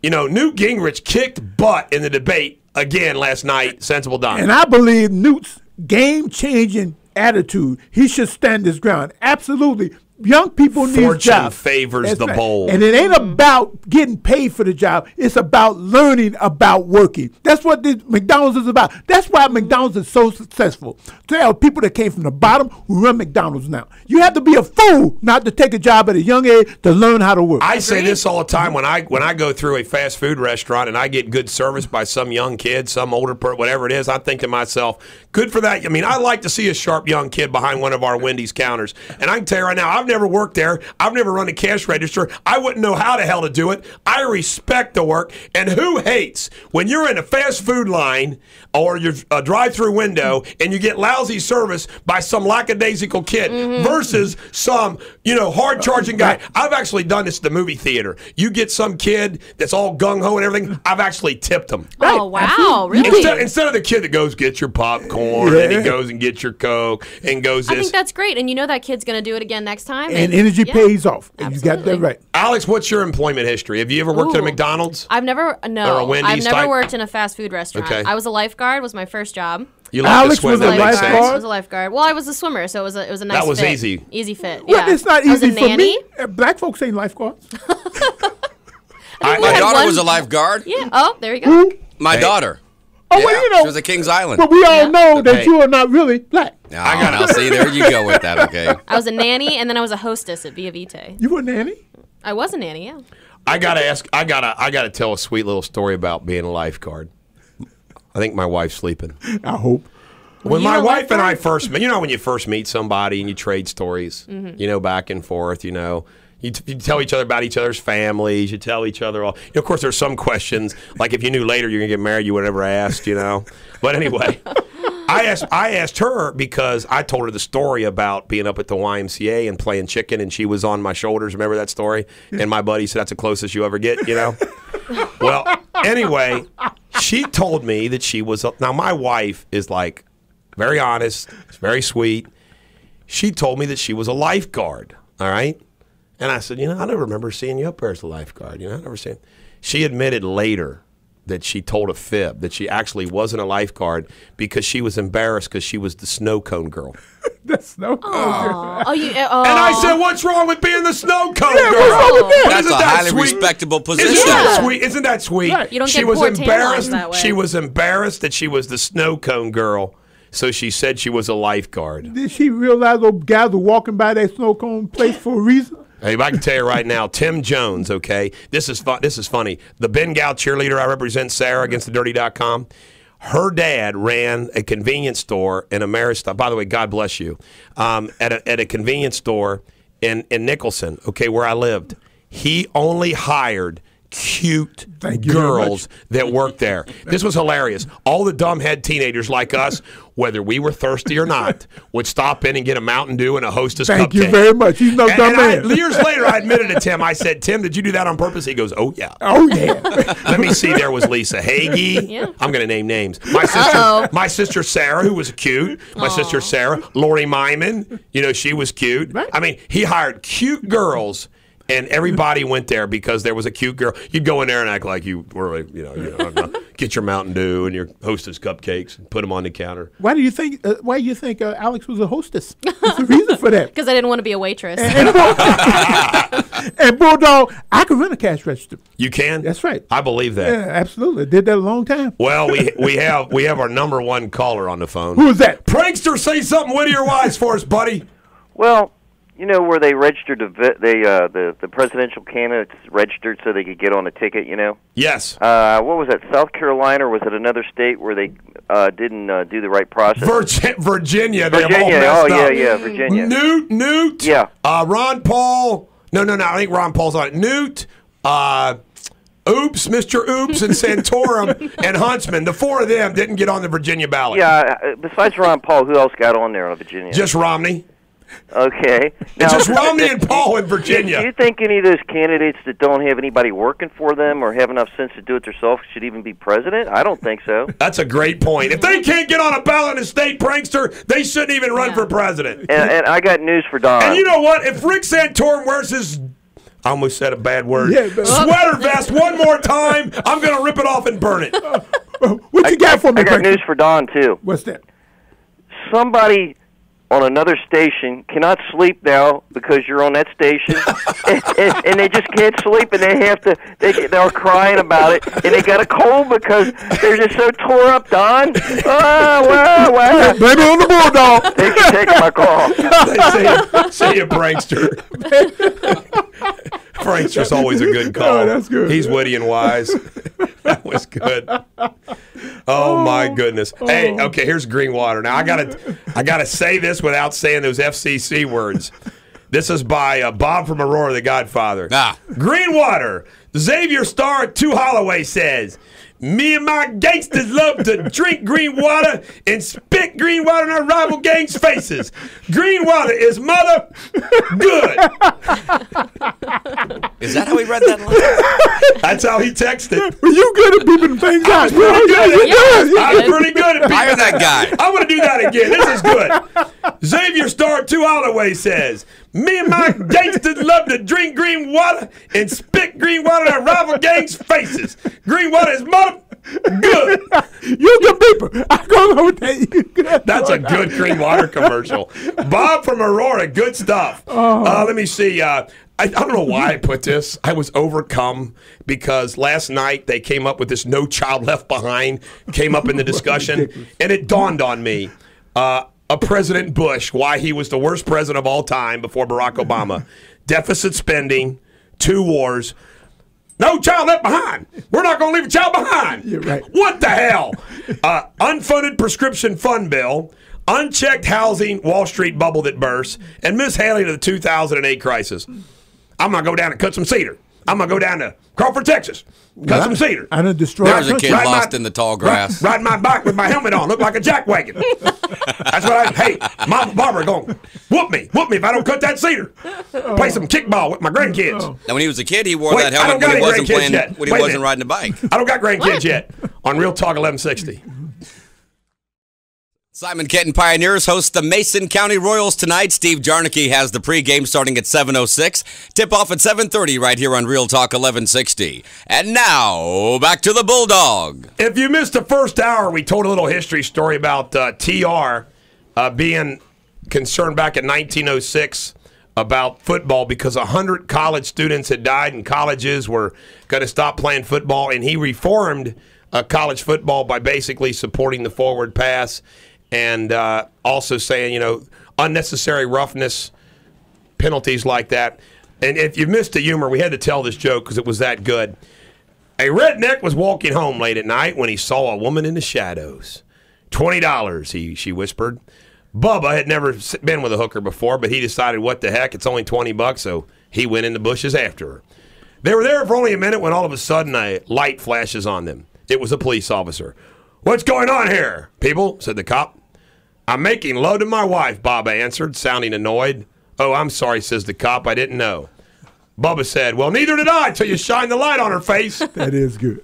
Newt Gingrich kicked butt in the debate again last night, Sensible Don.
And I believe Newt's game-changing attitude, he should stand his ground. Absolutely. Young people need jobs.
Fortune favors the bold.
And it ain't about getting paid for the job. It's about learning about working. That's what this McDonald's is about. That's why McDonald's is so successful. There are people that came from the bottom who run McDonald's now. You have to be a fool not to take a job at a young age to learn how to work.
I say this all the time when I go through a fast food restaurant and I get good service by some young kid, some older person, whatever it is, I think to myself, good for that. I mean, I like to see a sharp young kid behind one of our Wendy's counters. And I can tell you right now, I've never worked there. I've never run a cash register. I wouldn't know how the hell to do it. I respect the work. And who hates when you're in a fast food line or your drive-through window and you get lousy service by some lackadaisical kid versus some, hard-charging guy. I've actually done this at the movie theater. You get some kid that's all gung-ho and everything, I've actually tipped them.
Oh, wow. Really?
Instead of the kid that goes, get your popcorn, and he goes and gets your Coke and goes this.
I think that's great. And that kid's going to do it again next time.
And energy pays off. And you got that right.
Alex, what's your employment history? Have you ever worked at a McDonald's?
I've never
or a Wendy's
I've never
type?
worked in a fast food restaurant.
Okay.
I was a lifeguard, was my first job.
You like
Alex
to swim,
was a
that makes
lifeguard?
sense.
I was a lifeguard. Well, I was a swimmer, so it was a nice
That was
fit.
easy.
Easy fit.
Well, it's not
I was
easy
a
for
nanny.
me. Black folks ain't lifeguards.
My daughter was a lifeguard.
Yeah. Oh, there you go.
My daughter.
Oh,
Yeah,
well,
she was at Kings Island.
But we all know that
Hey.
you are not really black.
No, I'll see. There you go with that. Okay.
I was a nanny, and then I was a hostess at Via Vitae.
You were a nanny?
I was a nanny, yeah.
I gotta tell a sweet little story about being a lifeguard. I think my wife's sleeping.
I hope.
When
you
my
were a
wife and I
lifeguard?
first met, when you first meet somebody and you trade stories, back and forth, you tell each other about each other's families. You tell each other all. Of course, there's some questions like if you knew later you're gonna get married, you would never asked. But anyway, I asked her because I told her the story about being up at the YMCA and playing chicken, and she was on my shoulders. Remember that story? And my buddy said that's the closest you ever get. Well, anyway, she told me that she was. Now my wife is like very honest, very sweet. She told me that she was a lifeguard. All right. And I said, I never remember seeing you up there as a lifeguard. I never seen. She admitted later that she told a fib, that she actually wasn't a lifeguard because she was embarrassed because she was the snow cone girl.
The snow cone girl.
And I said, what's wrong with being the snow cone girl?
what's wrong with that?
That's
Isn't
a
that
highly
sweet?
respectable position.
Isn't that sweet? Isn't that sweet?
Right.
You don't
she
get
was
poor tampons
embarrassed.
that way.
She was embarrassed that she was the snow cone girl. So she said she was a lifeguard.
Did she realize those guys were walking by that snow cone place for a reason?
Hey, I can tell you right now, Tim Jones, okay, this is funny. The Bengal cheerleader I represent, Sarah, against thedirty.com, her dad ran a convenience store in Ameristown. By the way, God bless you. At a convenience store in Nicholson, okay, where I lived. He only hired cute
Thank you very
girls that worked there. This was hilarious. All the dumbhead teenagers like us, whether we were thirsty or not, would stop in and get a Mountain Dew and a Hostess cupcake.
Thank you very much. He's no dumb man.
Years later, I admitted to Tim. I said, Tim, did you do that on purpose? He goes, oh, yeah.
Oh, yeah.
Let me see. There was Lisa Hagee.
Yeah.
I'm going to name names. My sister Sarah, who was cute. My sister Sarah. Lori Myman. She was cute.
Right.
I mean, he hired cute girls. And everybody went there because there was a cute girl. You'd go in there and act like you were, get your Mountain Dew and your Hostess cupcakes and put them on the counter.
Why do you think Alex was a hostess? What's the reason for that?
Because I didn't want to be a waitress.
And Bulldog, I can run a cash register.
You can?
That's right.
I believe that.
Yeah, absolutely. Did that a long time.
Well, we have our number one caller on the phone.
Who is that?
Prankster, say something witty or wise for us, buddy.
Well, where they registered the presidential candidates registered so they could get on a ticket,
Yes.
What was that, South Carolina, or was it another state where they didn't do the right process?
Virginia.
Virginia.
Newt.
Yeah.
Ron Paul. No, I think Ron Paul's on it. Newt. Oops, Mr. Oops, and Santorum and Huntsman. The four of them didn't get on the Virginia ballot.
Yeah, besides Ron Paul, who else got on there on Virginia?
Just Romney.
Okay.
Now, just Romney and Paul in Virginia.
Do you think any of those candidates that don't have anybody working for them or have enough sense to do it themselves should even be president? I don't think so.
That's a great point. If they can't get on a ballot in a state, prankster, they shouldn't even run for president.
And I got news for Don.
And you know what? If Rick Santorum wears his... I almost said a bad word.
Yeah,
sweater vest one more time, I'm going to rip it off and burn it.
What you got for me,
I got
Frank?
news for Don, too.
What's that?
Somebody on another station cannot sleep now because you're on that station, and they just can't sleep, and they're crying about it, and they got a cold because they're just so tore up, Don. Well.
Blame it on the Bulldog.
Thanks for taking my call.
See you, prankster. Prankster's always a good call.
Oh, that's good.
He's witty and wise. That was good. Oh my goodness. Hey, okay, here's Greenwater. Now I gotta say this without saying those FCC words. This is by Bob from Aurora, the Godfather. Greenwater. Xavier Star at 2 Holloway says, me and my gangsters love to drink green water and spit green water in our rival gangs' faces. Green water is mother good.
Is that how he read that line?
That's how he texted.
Well, you good at beeping things out.
I'm pretty good at beeping.
Hire that guy.
I'm going to do that again. This is good. Xavier Star 2 Holloway says, me and my gangsters love to drink green water and spit green water in our rival gangs' faces. Green water is mother good.
You the beeper. I'm going with that.
That's a good green water commercial. Bob from Aurora, good stuff. Let me see. I don't know why I put this. I was overcome because last night they came up with this No Child Left Behind, came up in the discussion, and it dawned on me. A President Bush, why he was the worst president of all time before Barack Obama. Deficit spending, 2 wars. No child left behind. We're not going to leave a child behind.
You're right.
What the hell? Unfunded prescription fund bill, unchecked housing Wall Street bubble that burst, and mishandling of the 2008 crisis. I'm going to go down and cut some cedar. I'm going to go down to Crawford, Texas. Cut some cedar.
I done destroyed
There was a kid lost in the tall grass.
Riding my bike with my helmet on. Look like a jackwagon. That's what hey, Mama Barbara going, whoop me if I don't cut that cedar. Play some kickball with my grandkids.
Now, when he was a kid, he wore that
I
helmet
don't
when he
got
wasn't
any
playing,
grandkids yet.
when he
Wait a
wasn't
minute.
riding a bike.
I don't got grandkids yet. On Real Talk 1160.
Simon Kenton Pioneers host the Mason County Royals tonight. Steve Jarnicki has the pregame starting at 7:06. Tip-off at 7:30 right here on Real Talk 1160. And now, back to the Bulldog.
If you missed the first hour, we told a little history story about TR being concerned back in 1906 about football because 100 college students had died and colleges were going to stop playing football, and he reformed college football by basically supporting the forward pass and also saying, unnecessary roughness, penalties like that. And if you missed the humor, we had to tell this joke because it was that good. A redneck was walking home late at night when he saw a woman in the shadows. $20, she whispered. Bubba had never been with a hooker before, but he decided, what the heck, it's only $20, so he went in the bushes after her. They were there for only a minute when all of a sudden a light flashes on them. It was a police officer. "What's going on here, people?" said the cop. "I'm making love to my wife," Bob answered, sounding annoyed. "Oh, I'm sorry," says the cop. "I didn't know." Bubba said, "Well, neither did I till you shined the light on her face."
That is good.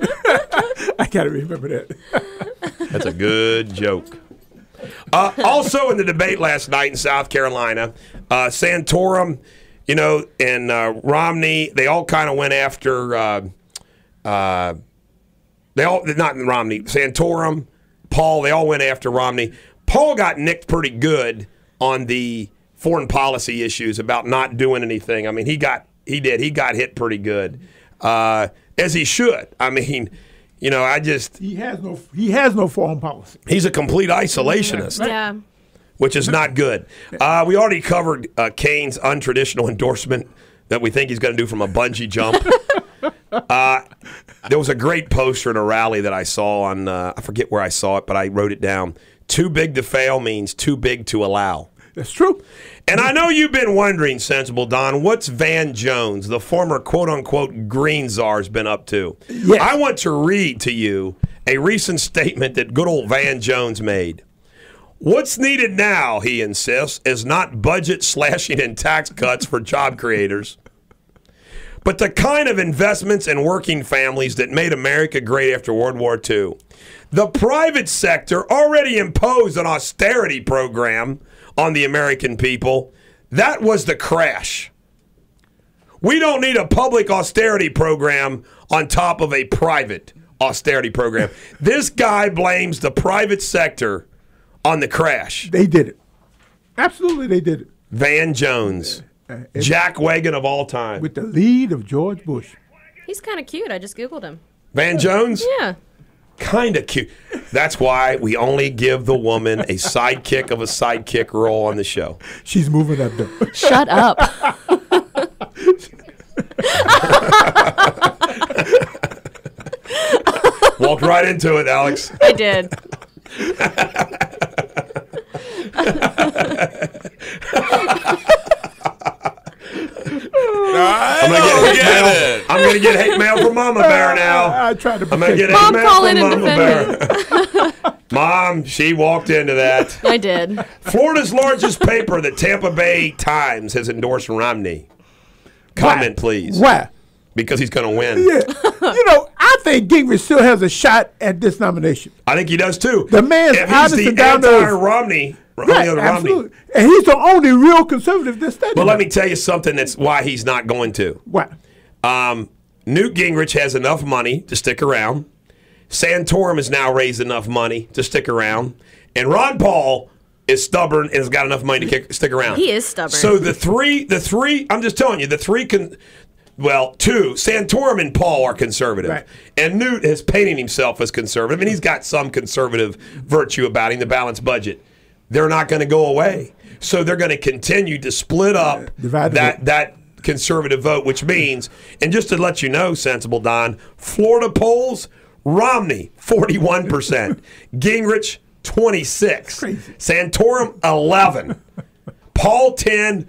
I got to remember that.
That's a good joke. Also in the debate last night in South Carolina, Santorum, and Romney, they all kind of went after not Romney, Santorum, Paul, they all went after Romney. Paul got nicked pretty good on the foreign policy issues about not doing anything. I mean, he got hit pretty good, as he should. I mean, he has
no foreign policy.
He's a complete isolationist.
Yeah.
Which is not good. We already covered Kane's untraditional endorsement that we think he's going to do from a bungee jump. There was a great poster at a rally that I saw on, I forget where I saw it, but I wrote it down. Too big to fail means too big to allow.
That's true.
And I know you've been wondering, Sensible Don, what's Van Jones, the former quote-unquote green czar's been up to?
Yes.
I want to read to you a recent statement that good old Van Jones made. "What's needed now," he insists, "is not budget slashing and tax cuts for job creators, but the kind of investments in working families that made America great after World War II. The private sector already imposed an austerity program on the American people. That was the crash. We don't need a public austerity program on top of a private austerity program." This guy blames the private sector on the crash.
They did it. Absolutely, they did it.
Van Jones, Jack Wagon of all time.
With the lead of George Bush.
He's kind of cute. I just Googled him.
Van Jones?
Yeah.
Kind of cute. That's why we only give the woman a sidekick of a sidekick role on the show.
She's moving up there.
Shut up.
Walked right into it, Alex.
I did. I'm gonna get hate mail from Mama Bear now.
I tried to.
I'm gonna get hate mail from Mama Bear. Mom, she walked into that.
I did.
Florida's largest paper, the Tampa Bay Times, has endorsed Romney. Comment, please.
Why?
Because he's going to win.
Yeah. I think Gingrich still has a shot at this nomination.
I think he does too.
The man's honest and down to earth.
Romney.
Right, absolutely. And he's the only real conservative that's studying.
Well, let me tell you something that's why he's not going to.
Why?
Newt Gingrich has enough money to stick around. Santorum has now raised enough money to stick around. And Ron Paul is stubborn and has got enough money to stick around.
He is stubborn.
So the three, I'm just telling you, two, Santorum and Paul are conservative.
Right.
And Newt has painted himself as conservative, and he's got some conservative virtue about him, the balanced budget. They're not going to go away. So they're going to continue to split up that conservative vote, which means, and just to let you know, Sensible Don, Florida polls, Romney, 41%. Gingrich, 26%. Santorum, 11%. Paul, 10%.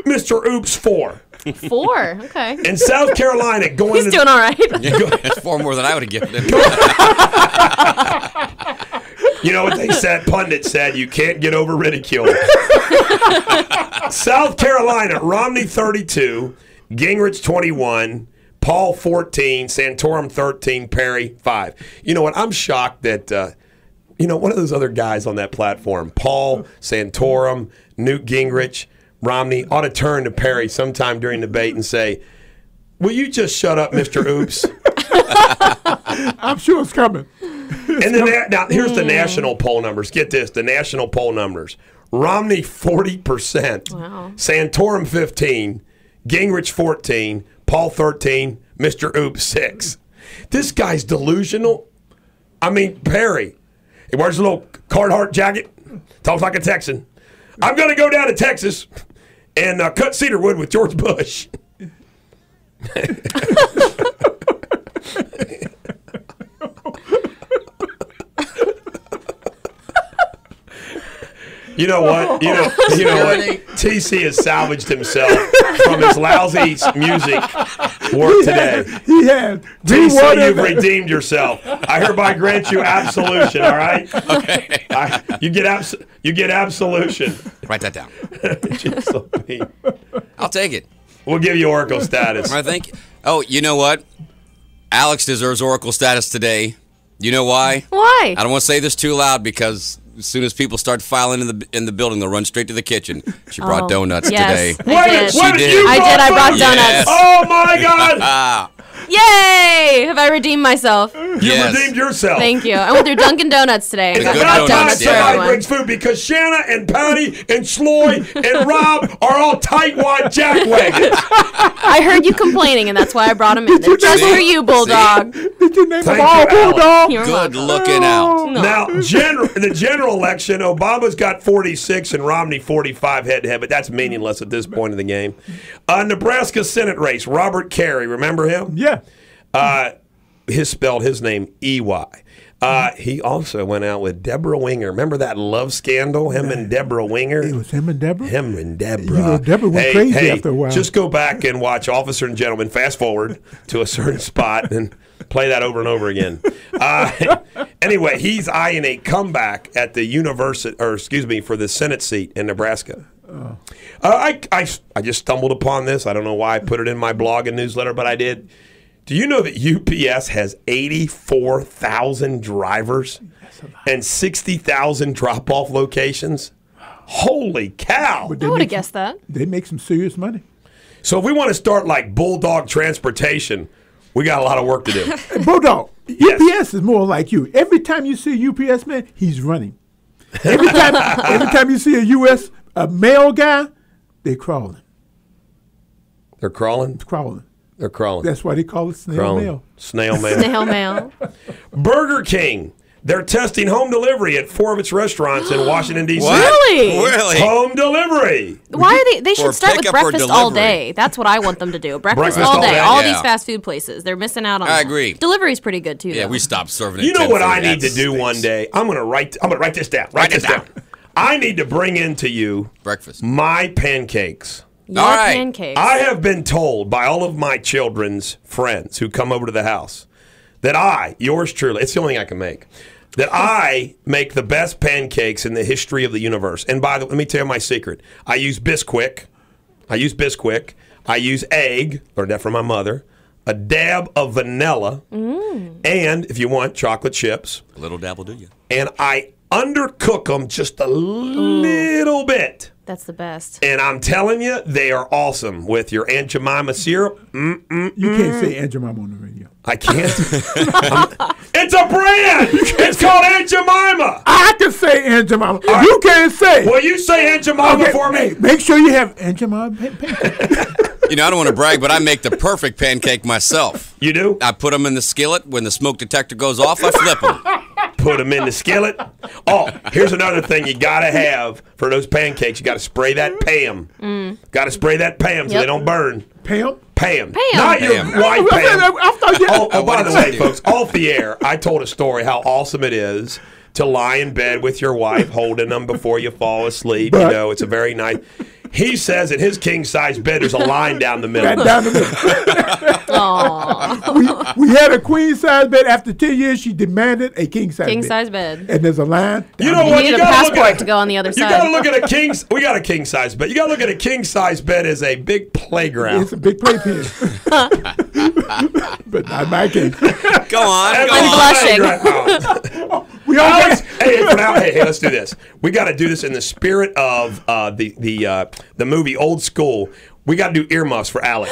Mr. Oops, 4%.
4, okay.
In South Carolina,
He's doing all right.
That's 4 more than I would have given him.
You know what they said? Pundits said, you can't get over ridicule. South Carolina, Romney 32, Gingrich 21, Paul 14, Santorum 13, Perry 5. You know what? I'm shocked that, one of those other guys on that platform, Paul, Santorum, Newt Gingrich, Romney, ought to turn to Perry sometime during the debate and say, will you just shut up, Mr. Oops?
I'm sure it's coming.
Now, here's the national poll numbers. Get this, the national poll numbers. Romney, 40%.
Wow.
Santorum, 15%. Gingrich, 14%. Paul, 13%. Mr. Oops, 6%. This guy's delusional. I mean, Perry, he wears a little Carhartt jacket, talks like a Texan. I'm going to go down to Texas and cut cedar wood with George Bush. You know what? You know what? TC has salvaged himself from his lousy music work today.
He had.
So you've redeemed yourself. I hereby grant you absolution. All right. Okay. You get absolution.
Write that down.
Jeez,
I'll take it.
we'll give you Oracle status.
I think. Oh, you know what? Alex deserves Oracle status today. You know why?
Why?
I don't want to say this too loud because as soon as people start filing in the building, they'll run straight to the kitchen. She brought donuts
yes,
today.
I did.
She did.
I brought donuts.
Yes.
Oh my God!
Yay! Have I redeemed myself?
You
Yes.
redeemed yourself.
Thank you. I went through Dunkin' Donuts today.
The
I
good
got
donuts,
for
yeah.
Somebody
everyone.
brings food because Shanna and Patty and Sloy and Rob are all tightwad jackwagons.
I heard you complaining, and that's why I brought them in. They're just
See?
for you, Bulldog.
Did you name
Thank
them all
you, Alex.
Bulldog?
You're
Good
welcome.
looking out.
No.
Now, the general election, Obama's got 46 and Romney 45 head-to-head, but that's meaningless at this point in the game. Nebraska Senate race, Robert Carey, remember him?
Yeah.
Spelled his name E-Y. He also went out with Deborah Winger. Remember that love scandal, him and Deborah Winger?
It was him and Deborah?
Him and Deborah.
You know, Deborah went crazy after a while.
Just go back and watch Officer and Gentleman, fast forward to a certain spot and play that over and over again. Anyway, he's eyeing a comeback at the for the Senate seat in Nebraska. I just stumbled upon this. I don't know why I put it in my blog and newsletter, but I did. Do you know that UPS has 84,000 drivers and 60,000 drop-off locations? Holy cow!
I would have guessed that.
They make some serious money.
So if we want to start like Bulldog Transportation, we got a lot of work to do.
Hey, Bulldog,
Yes.
UPS is more like you. Every time you see a UPS man, he's running. Every time you see a mail guy, they're crawling.
They're crawling?
Crawling.
They're crawling.
That's why they call it snail
Crawling.
mail.
Snail mail.
Snail mail.
Burger King. They're testing home delivery at 4 of its restaurants in Washington, D.C.
What?
Really?
Really?
Home delivery.
Why are they? They
Or
should start with
pickup or
breakfast all
delivery.
day. That's what I want them to do. Breakfast
Breakfast
all
all
day.
day,
All
yeah.
these fast food places. They're missing out on
I
that.
agree.
Delivery's pretty good too.
Yeah,
though.
we stopped serving.
You
at
know what
10:30.
I need to
That
do
stinks.
one day? I'm gonna write this down. Write this down. I need to bring into you
Breakfast.
my pancakes.
Your
All right.
pancakes.
I have been told by all of my children's friends who come over to the house that yours truly, it's the only thing I can make, that I make the best pancakes in the history of the universe. And let me tell you my secret. I use Bisquick. I use egg, learned that from my mother, a dab of vanilla, and if you want, chocolate chips.
A little dabble, do you?
And I undercook them just a little bit.
That's the best.
And I'm telling you, they are awesome with your Aunt Jemima syrup.
You can't say Aunt Jemima on the radio.
I can't. It's a brand. It's called Aunt Jemima.
I can say Aunt Jemima. You can't say.
Will you say Aunt Jemima
Okay,
for me?
hey, make sure you have Aunt Jemima pancakes.
You know, I don't want to brag, but I make the perfect pancake myself.
You do?
I put them in the skillet. When the smoke detector goes off, I flip them.
Put them in the skillet. Oh, here's another thing you got to have for those pancakes. You got to spray that Pam. Got to spray that Pam so
Yep.
they don't burn.
Pam?
Pam.
Pam.
Not your
Pam.
wife, Pam.
I thought you
Oh, by
what
the
did
way,
I do?
folks, off the air, I told a story how awesome it is to lie in bed with your wife, holding them before you fall asleep. You
But-
know, it's a very nice. He says in his king-size bed, there's a line down the middle.
Right down the middle.
Aw.
We had a queen size bed. After 10 years, she demanded a king size
King
bed.
size bed.
And there's a line.
You
down
know
the
what?
You
You
need a
gotta look
passport
at
to go on the other
You
side.
got to look at a king. We got a king size bed. You got to look at a king size bed as a big playground.
It's a big playpen. But not my case.
Go on.
As
Go
a
I'm
on.
blushing.
playground.
We all
Alex,
got,
hey, let's do this. We got to do this in the spirit of the movie Old School. We got to do earmuffs for Alex.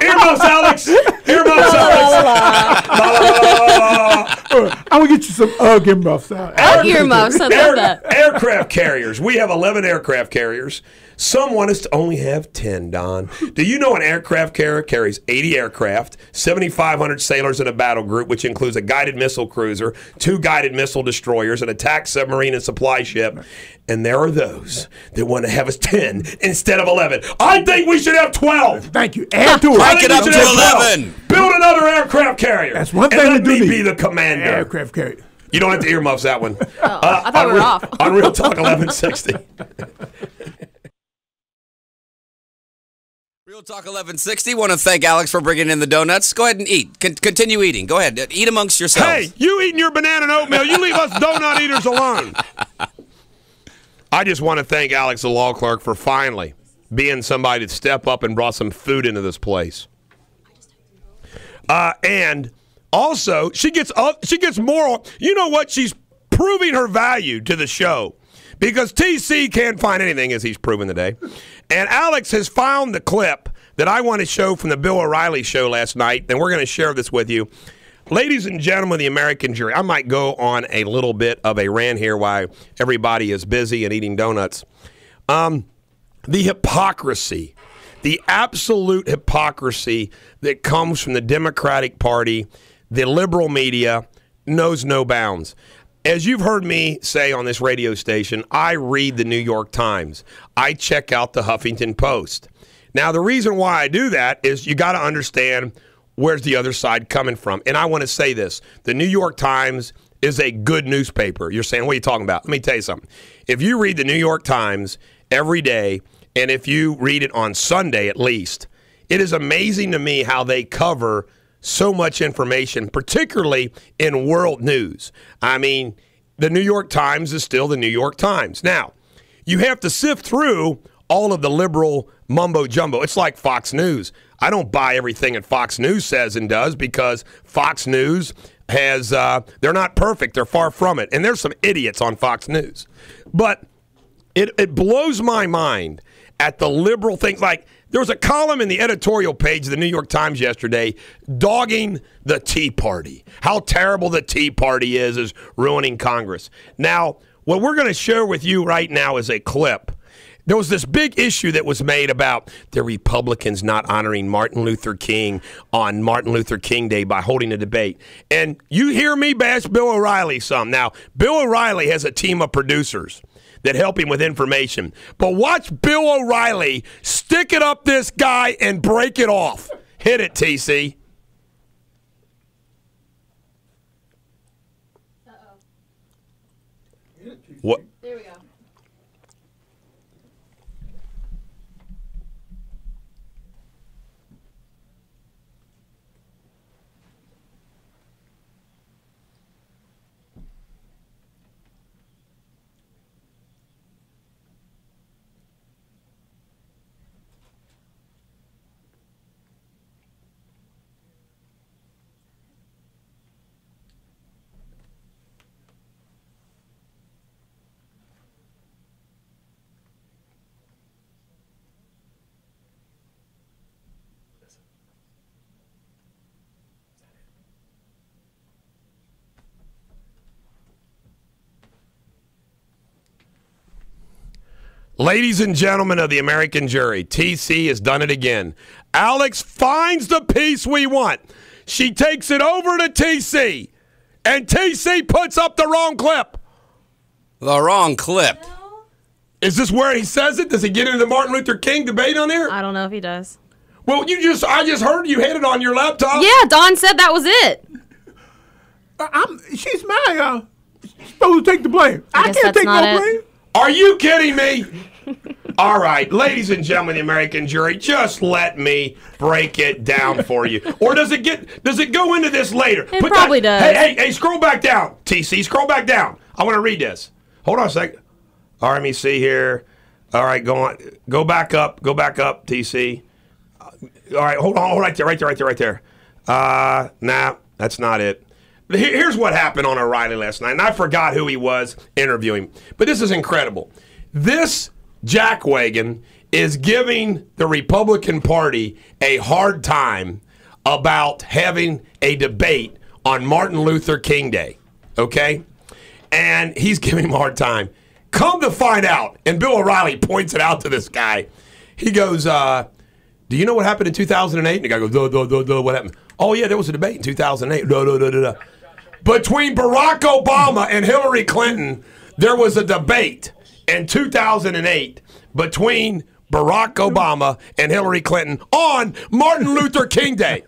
Earmuffs, Alex. Earmuffs, Alex. La, la, la, la, la.
I'm going to get you some earmuffs out.
Earmuffs. I love that.
Aircraft carriers. We have 11 aircraft carriers. Some want us to only have 10, Don. Do you know an aircraft carrier carries 80 aircraft, 7,500 sailors in a battle group, which includes a guided missile cruiser, 2 guided missile destroyers, an attack submarine and supply ship. And there are those that want to have us 10 instead of 11. I think we should have 12.
Thank you. Add to it.
I
Crank
think
it up
we
to
should have
11.
Build another aircraft carrier.
That's one thing
and
we
let
do
me
need.
be the commander.
Aircraft carrier.
You don't have to earmuffs that one.
I thought we were off.
On Real Talk 1160.
Real Talk 1160. Want to thank Alex for bringing in the donuts. Go ahead and eat. Continue eating. Go ahead. Eat amongst yourselves.
Hey, you eating your banana and oatmeal. You leave us donut eaters alone. I just want to thank Alex, the law clerk, for finally being somebody to step up and brought some food into this place. And also, she gets more. You know what? She's proving her value to the show because TC can't find anything, as he's proven today. And Alex has found the clip that I want to show from the Bill O'Reilly show last night, and we're going to share this with you. Ladies and gentlemen of the American jury, I might go on a little bit of a rant here while everybody is busy and eating donuts. The hypocrisy, the absolute hypocrisy that comes from the Democratic Party, the liberal media, knows no bounds. As you've heard me say on this radio station, I read the New York Times. I check out the Huffington Post. Now, the reason why I do that is you got to understand where's the other side coming from. And I want to say this. The New York Times is a good newspaper. You're saying, what are you talking about? Let me tell you something. If you read the New York Times every day, and if you read it on Sunday at least, it is amazing to me how they cover so much information, particularly in world news. I mean, the New York Times is still the New York Times. Now, you have to sift through all of the liberal mumbo-jumbo. It's like Fox News. I don't buy everything that Fox News says and does because Fox News has, they're not perfect. They're far from it. And there's some idiots on Fox News. But it blows my mind at the liberal things. Like, there was a column in the editorial page of the New York Times yesterday dogging the Tea Party. How terrible the Tea Party is ruining Congress. Now, what we're going to share with you right now is a clip. There was this big issue that was made about the Republicans not honoring Martin Luther King on Martin Luther King Day by holding a debate. And you hear me bash Bill O'Reilly some. Now, Bill O'Reilly has a team of producers that help him with information. But watch Bill O'Reilly stick it up this guy and break it off. Hit it, TC.
Uh-oh.
What?
There we go.
Ladies and gentlemen of the American jury, TC has done it again. Alex finds the piece we want. She takes it over to TC, and TC puts up the wrong clip.
The wrong clip.
Is this where he says it? Does he get into the Martin Luther King debate on here?
I don't know if he does.
Well, I just heard you hit it on your laptop.
Yeah, Dawn said that was it.
She's my supposed to take the blame. I
guess
can't
that's
take
not
no
it.
blame.
Are you kidding me? All right, ladies and gentlemen of the American jury, just let me break it down for you. Or does it go into this later?
It probably does.
Hey, scroll back down. TC, scroll back down. I want to read this. Hold on a second. All right, let me see here. All right, go on. Go back up, TC. All right, hold on, right there. Nah, that's not it. Here's what happened on O'Reilly last night, and I forgot who he was interviewing. But this is incredible. This jackwagon is giving the Republican Party a hard time about having a debate on Martin Luther King Day, okay? And he's giving him a hard time. Come to find out, and Bill O'Reilly points it out to this guy. He goes, do you know what happened in 2008? And the guy goes, what happened? Oh, yeah, there was a debate in 2008. Between Barack Obama and Hillary Clinton, there was a debate in 2008 between Barack Obama and Hillary Clinton on Martin Luther King Day.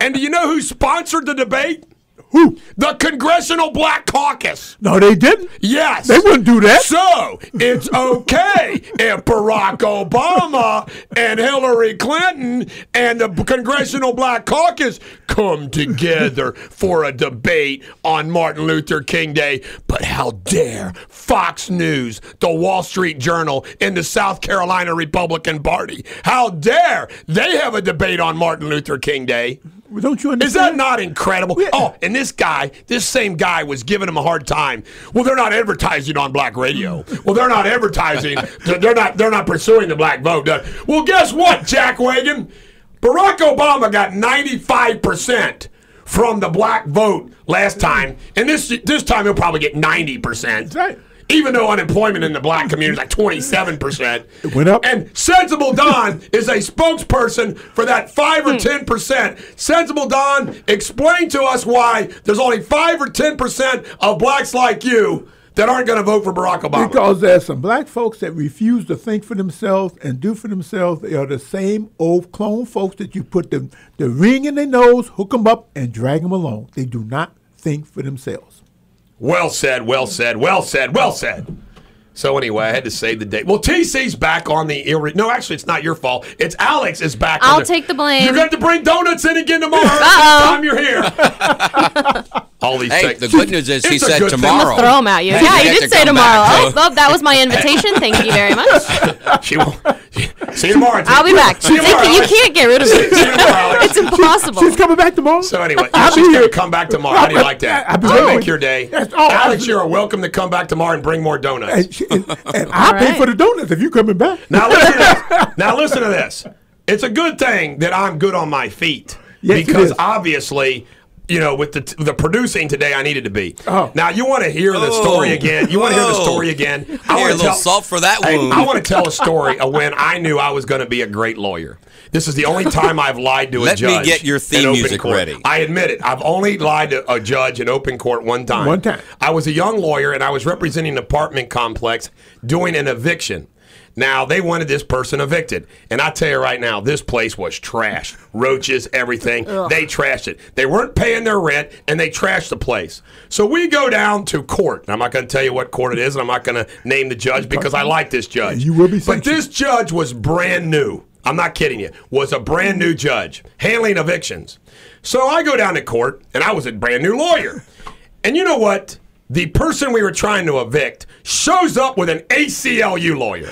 And do you know who sponsored the debate?
Who?
The Congressional Black Caucus.
No, they didn't.
Yes.
They wouldn't do that.
So, it's okay if Barack Obama and Hillary Clinton and the Congressional Black Caucus come together for a debate on Martin Luther King Day. But how dare Fox News, the Wall Street Journal, and the South Carolina Republican Party, how dare they have a debate on Martin Luther King Day?
Well, don't you understand?
Is that not incredible?
Yeah.
Oh, and this same guy was giving him a hard time. Well, they're not advertising on black radio. Well, they're not advertising. They're not pursuing the black vote. Well, guess what, Jack Wagon? Barack Obama got 95% from the black vote last time, and this time he'll probably get 90%.
That's right.
Even though unemployment in the black community is like 27%.
It went up.
And Sensible Don is a spokesperson for that 5 or 10%. Sensible Don, explain to us why there's only 5 or 10% of blacks like you that aren't going to vote for Barack Obama.
Because there's some black folks that refuse to think for themselves and do for themselves. They are the same old clone folks that you put the ring in their nose, hook them up, and drag them along. They do not think for themselves.
Well said, well said, well said, well said. So anyway, I had to save the day. Well, TC's back on the no, actually, it's not your fault. It's Alex is back.
I'll take the blame.
You got to bring donuts in again tomorrow.
Uh-oh.
Time you're here. All these
Hey,
things.
the good news is he
It's a
said
good thing.
tomorrow.
Throw them at you.
Hey,
Yeah,
you
you
have
did
to
say
come
tomorrow.
back,
Oh, that was my invitation. Thank you very much.
She won't. See you tomorrow.
I'll be back.
See you tomorrow.
You can't get rid of
See
me.
you tomorrow, Alex.
It's impossible.
She's coming back tomorrow.
So anyway,
I'll
she's
be
going
here.
to come back tomorrow. How do you like that?
I'll be
I'll
waiting.
make your day.
Yes. Oh,
Alex,
absolutely.
you're welcome to come back tomorrow and bring more donuts.
And I'll pay
right.
for the donuts if you coming back.
Now listen to this. Now listen to this. It's a good thing that I'm good on my feet
Yes, it
because
is.
obviously, you know, with the producing today, I needed to be.
Oh.
Now you want to hear the story again? You want to hear the story again?
Here,
wanna
a little salt for that wound.
I want to tell a story of when I knew I was going to be a great lawyer. This is the only time I've lied to a
Let me
judge.
get your theme
in open
music
court.
ready.
I admit it. I've only lied to a judge in open court one time.
One time.
I was a young lawyer and I was representing an apartment complex doing an eviction. Now, they wanted this person evicted. And I tell you right now, this place was trash. Roaches, everything.
Ugh.
They trashed it. They weren't paying their rent, and they trashed the place. So we go down to court. And I'm not going to tell you what court it is, and I'm not going to name the judge because I like this judge.
You will be
But
sanctioned.
this judge was brand new. I'm not kidding you. Was a brand new judge handling evictions. So I go down to court, and I was a brand new lawyer. And you know what? The person we were trying to evict shows up with an ACLU lawyer.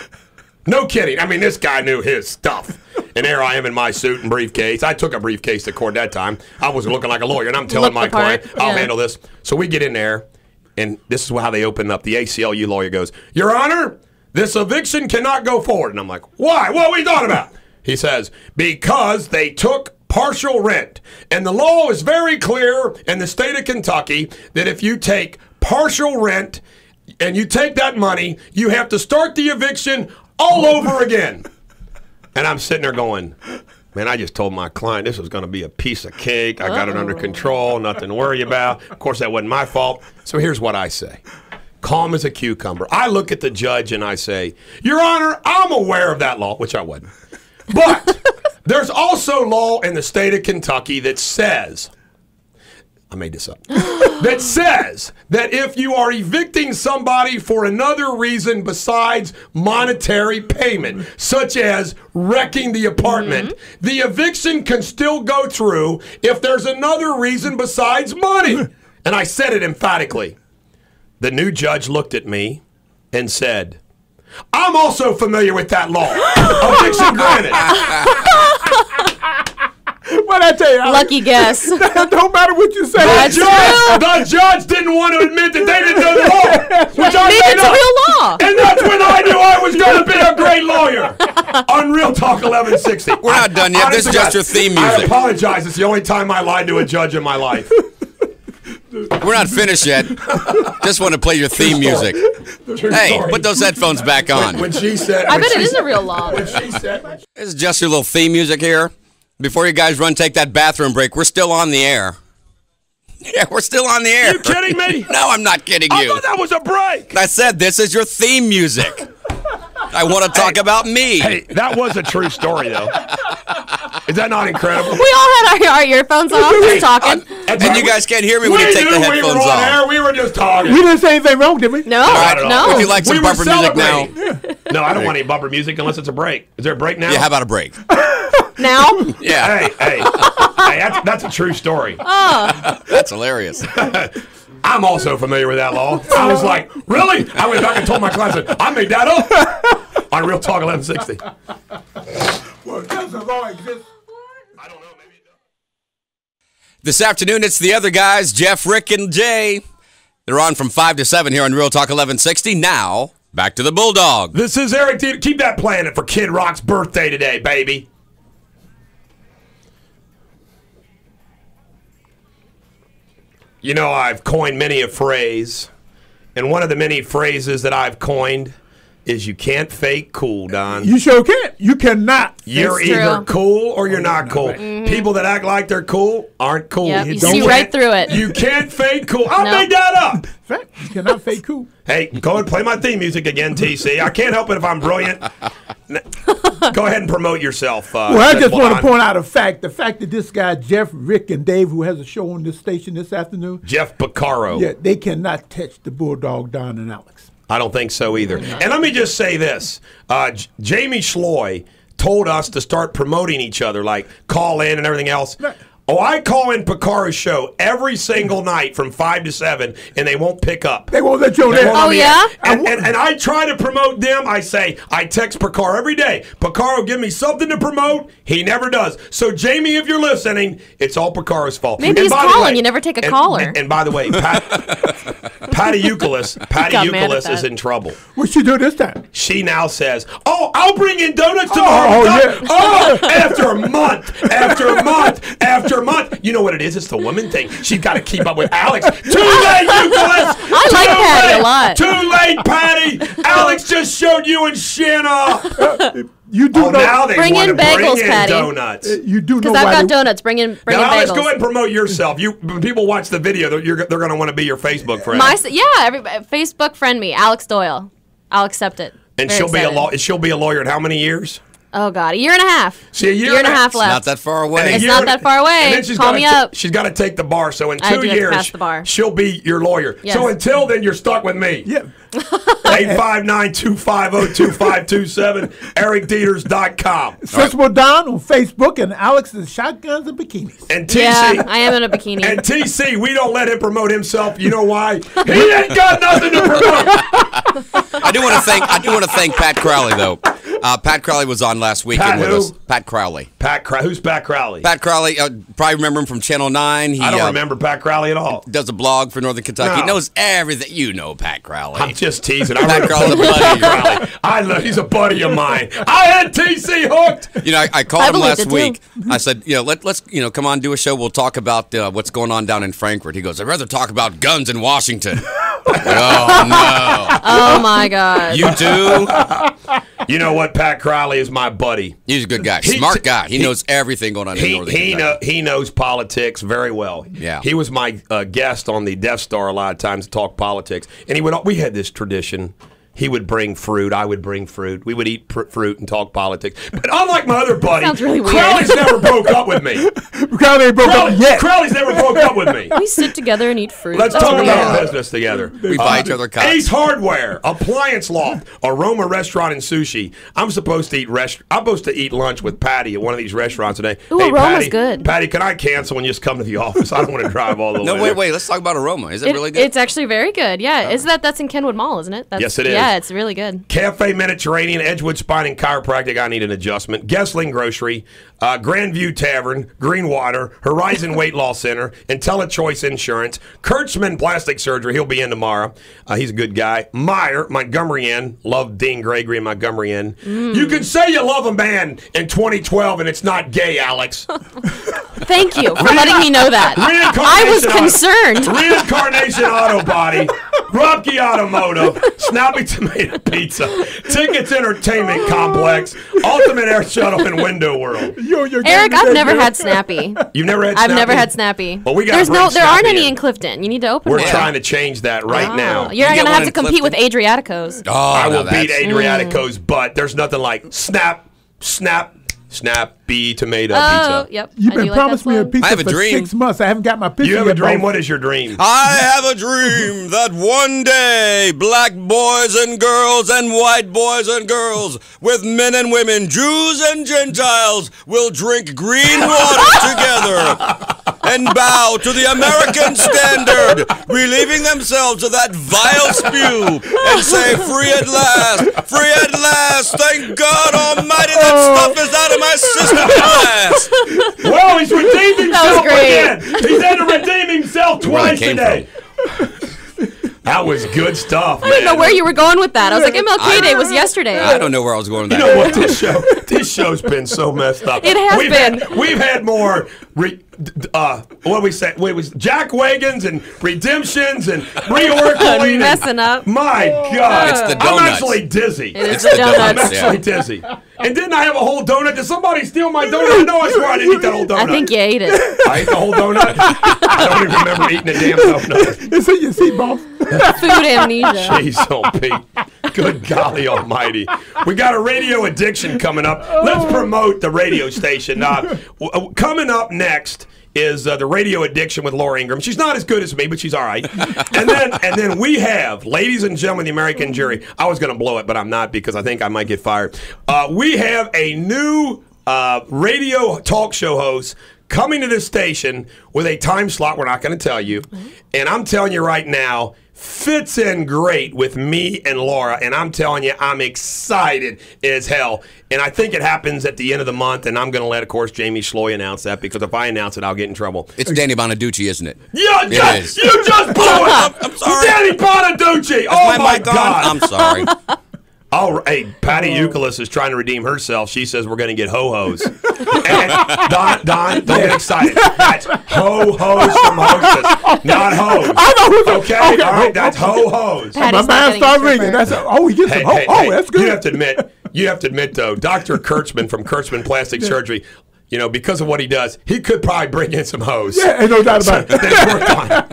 No kidding. I mean, this guy knew his stuff. And there I am in my suit and briefcase. I took a briefcase to court that time. I was looking like a lawyer, and I'm telling
Look
my
the part,
client, I'll
yeah.
handle this. So we get in there, and this is how they open up. The ACLU lawyer goes, Your Honor, this eviction cannot go forward. And I'm like, why? What are we talking about? He says, because they took partial rent. And the law is very clear in the state of Kentucky that if you take partial rent and you take that money, you have to start the eviction all over again. And I'm sitting there going, man, I just told my client this was going to be a piece of cake. I got it under control, nothing to worry about. Of course, that wasn't my fault. So here's what I say. Calm as a cucumber. I look at the judge and I say, Your Honor, I'm aware of that law, which I wasn't. But there's also law in the state of Kentucky that says, I made this up, that says that if you are evicting somebody for another reason besides monetary payment, such as wrecking the apartment, the eviction can still go through if there's another reason besides money. And I said it emphatically. The new judge looked at me and said, I'm also familiar with that law. Eviction granted.
What I tell you, Alex,
Lucky guess.
don't matter what you say.
That's
The judge didn't want to admit that they didn't know the law. Which I
Maybe
made
it's a
up.
real law.
And that's when I knew I was going to be a great lawyer. Unreal Talk 1160.
We're not done yet. This is just your theme
I
music.
apologize. It's the only time I lied to a judge in my life.
We're not finished yet. Just want to play your theme music.
True
Hey,
story.
put those headphones back on.
When she said,
I bet it is a real law.
When she said,
This is just your little theme music here. Before you guys run, take that bathroom break. We're still on the air. Yeah, we're still on the air.
you kidding me?
No, I'm not kidding
I
you.
thought that was a break.
I said this is your theme music. I want to talk about me.
Hey, that was a true story, though. Is that not incredible?
We all had our earphones off, just talking.
And you guys can't hear me when you take the headphones
we were on
off.
Air. We were just talking.
We didn't say anything wrong, did we?
No,
Not at all.
no.
If you like some bumper music now.
No, I don't want any bumper music unless it's a break. Is there a break now?
Yeah, how about a break?
Now?
Yeah.
Hey, that's a true story.
That's hilarious.
I'm also familiar with that law. I was like, really? I went back and told my class that I made that up on Real Talk 1160.
Well, does the law exist?
I don't know. Maybe it does.
This afternoon, it's the other guys, Jeff, Rick, and Jay. They're on from 5 to 7 here on Real Talk 1160. Now, back to the Bulldog.
This is Eric Deters. Keep that playing it for Kid Rock's birthday today, baby. You know, I've coined many a phrase, and one of the many phrases that I've coined is you can't fake cool, Don.
You sure can't. You cannot.
You're
It's
either
true.
cool or you're not cool. People that act like they're cool aren't cool.
Yep, you
don't
see
can't-
right through it.
You can't fake cool. I
Nope.
made that up.
Fact, you cannot fake cool.
Hey, go ahead and play my theme music again, TC. I can't help it if I'm brilliant. Go ahead and promote yourself.
Well, I just want to
Don.
point out a fact. The fact that this guy, Jeff, Rick, and Dave, who has a show on this station this afternoon,
Jeff Piccaro.
yeah, they cannot touch the Bulldog, Don, and Alex.
I don't think so either. And let me just say this. Jamie Schloy told us to start promoting each other, like call in and everything else.
Right.
Oh, I call in Piccaro's show every single night from 5 to 7, and they won't pick up.
They won't let you on
They
there.
won't
Oh,
let me
yeah?
in. And I try to promote them. I say, I text Piccaro every day. Piccaro, give me something to promote. He never does. So, Jamie, if you're listening, it's all Piccaro's fault.
Maybe
And
he's
by the
calling.
way-
You never take a
and-
caller.
And by the way, Patty Euclid
Got mad at
is
that.
in trouble.
What she do this time?
She now says, "Oh, I'll bring in donuts tomorrow."
Oh, yeah.
Oh, after a month, after a month, after a month. You know what it is? It's the woman thing. She's got to keep up with Alex. Too late, Euclid.
I like Patty a lot.
Too late, Patty. Alex just showed you and Shanna.
You do
Oh,
know.
now they
Bring
want
in
to bring
bagels,
in
Patty.
donuts.
You do know
Because
why
I've got
they-
donuts. Bring in
Now,
bagels.
Alex, go ahead and promote yourself. When people watch the video, they're going to want to be your Facebook friend.
Facebook friend me, Alex Doyle. I'll accept it.
And
Very excited.
she'll be a lawyer in how many years?
Oh God, a year and a half.
See, a year
and a half left.
Not that far away.
It's not that far away.
And then she's
Call
gotta
me up.
She's got to take the bar. So in
I
2
do have to
years,
pass the bar.
she'll be your lawyer.
Yes.
So until then, you're stuck with me.
Yeah.
859-250-2527, ericdeters.com.
Sensible Don on Facebook and Alex is Shotguns and Bikinis.
And TC,
Yeah, I am in a bikini.
and TC, we don't let him promote himself. You know why? He ain't got nothing to promote.
I do want to thank Pat Crowley though. Pat Crowley was on last weekend
Pat
with
who?
us. Pat Crowley.
Who's Pat Crowley?
Pat Crowley, probably remember him from Channel 9. He
I don't remember Pat Crowley at all.
does a blog for Northern Kentucky.
No.
Knows everything. You know Pat Crowley.
I'm just teasing.
Pat
I
Crowley's a
remember
buddy of yours.
Crowley. I love. He's a buddy of mine. I had TC hooked.
You know, I
I
called him
believed
last
it, too.
week. I said, let's come on, do a show. We'll talk about what's going on down in Frankfurt. He goes, I'd rather talk about guns in Washington. Oh no,
Oh my God.
you too?
You know what? Pat Crowley is my buddy.
He's a good guy,
He-
smart guy. He
he-
knows everything going on in Northern Kentucky.
He knows politics very well.
Yeah.
He was my guest on the Death Star a lot of times to talk politics, and we had this tradition. He would bring fruit. I would bring fruit. We would eat fruit and talk politics. But unlike my other buddy,
Sounds really weird.
Crowley's never broke up with me.
Crowley ain't broke up yet.
Crowley's never broke up with me.
We sit together and eat fruit.
Let's
That's
talk
weird.
about business together.
We buy each other cups.
Ace Hardware, Appliance Loft, Aroma Restaurant and Sushi. I'm supposed to eat lunch with Patty at one of these restaurants today.
Ooh, Aroma's
Patty,
good.
Patty, can I cancel and just come to the office? I don't want to drive all the way.
No,
there.
wait. Let's talk about Aroma. Is it really good?
It's actually very good. Yeah, that's in Kenwood Mall, isn't it?
Yes, it is.
Yeah, it's really good.
Cafe Mediterranean, Edgewood Spine and Chiropractic. I need an adjustment. Gessling Grocery, Grandview Tavern, Greenwater, Horizon Weight Loss Center, IntelliChoice Insurance, Kurtzman Plastic Surgery. He'll be in tomorrow. He's a good guy. Meyer, Montgomery Inn. Love Dean Gregory and Montgomery Inn. You can say you love a man in 2012 and it's not gay, Alex.
Thank you for letting me know that. I was concerned.
Reincarnation Auto Body. Grubke Automotive, Snappy Tomato Pizza, Tickets Entertainment Complex, Ultimate Air Shuttle, and Window World.
Eric, I've never had Snappy.
You've never had Snappy?
I've never had Snappy.
Well, we got
there aren't any in Clifton. You need to open
We're
one.
trying to change that right now.
You're not going to
one
have to
in
compete with
Clifton?
Adriatico's.
Oh,
I will
now
beat
that's-
Adriatico's butt. There's nothing like Snappy Tomato Pizza.
Yep.
You've
I
been
do like that
promising me a
slogan.
pizza
I have a
for
dream.
6 months. I haven't got my pizza
You have a
yet,
dream?
boss.
What is your dream?
I have a dream that one day black boys and girls and white boys and girls, with men and women, Jews and Gentiles, will drink green water together and bow to the American standard, relieving themselves of that vile spew, and say, free at last, thank God Almighty, that stuff is out of my system at last.
Well, he's redeemed himself
great.
again. He's had to redeem himself
Where that
twice
came
today. That was good stuff, man.
I didn't know where you were going with that. I was like, MLK Day was yesterday.
I don't know where I was going with
You
that.
know what? This show's been so messed up.
It has been.
We've had more. What we say? Wait, was Jack Wagons and redemptions and reoracling?
Messing up.
My God,
It's the
I'm
donuts.
actually dizzy.
It is
It's
the
the
I'm
donuts.
actually dizzy. And didn't I have a whole donut? Did somebody steal my donut? No, I swear I didn't eat that whole donut.
I think you ate it.
I ate the whole donut. I don't even remember eating a damn donut.
It's in your seat, boss.
Food amnesia.
Jeez, oh Pete. Good golly almighty. We got a radio addiction coming up. Let's promote the radio station. Coming up next is the radio addiction with Laura Ingraham. She's not as good as me, but she's all right. And then we have, ladies and gentlemen, the American jury. I was going to blow it, but I'm not because I think I might get fired. We have a new radio talk show host coming to this station with a time slot we're not going to tell you. And I'm telling you right now, fits in great with me and Laura, and I'm telling you, I'm excited as hell. And I think it happens at the end of the month, and I'm going to let, of course, Jamie Schloy announce that, because if I announce it, I'll get in trouble.
It's Danny Bonaducci, isn't it?
Yeah,
It is.
you just blew it.
I'm sorry.
Danny Bonaducci. Oh, my
mic on?
God.
I'm sorry.
Oh, hey, Patty Euclid is trying to redeem herself. She says we're going to get ho-hos. And Don, don't get excited. That's ho-hos from Hostess, not hoes. Okay? All right, that's ho-hos.
Patty's
My
not
mind
getting a
started ringing.
stripper.
That's we get some. That's good.
You have to admit, though, Dr. Kurtzman from Kurtzman Plastic Surgery, you know, because of what he does, he could probably bring in some hoes.
Yeah, ain't no doubt about it.
They've worked on it.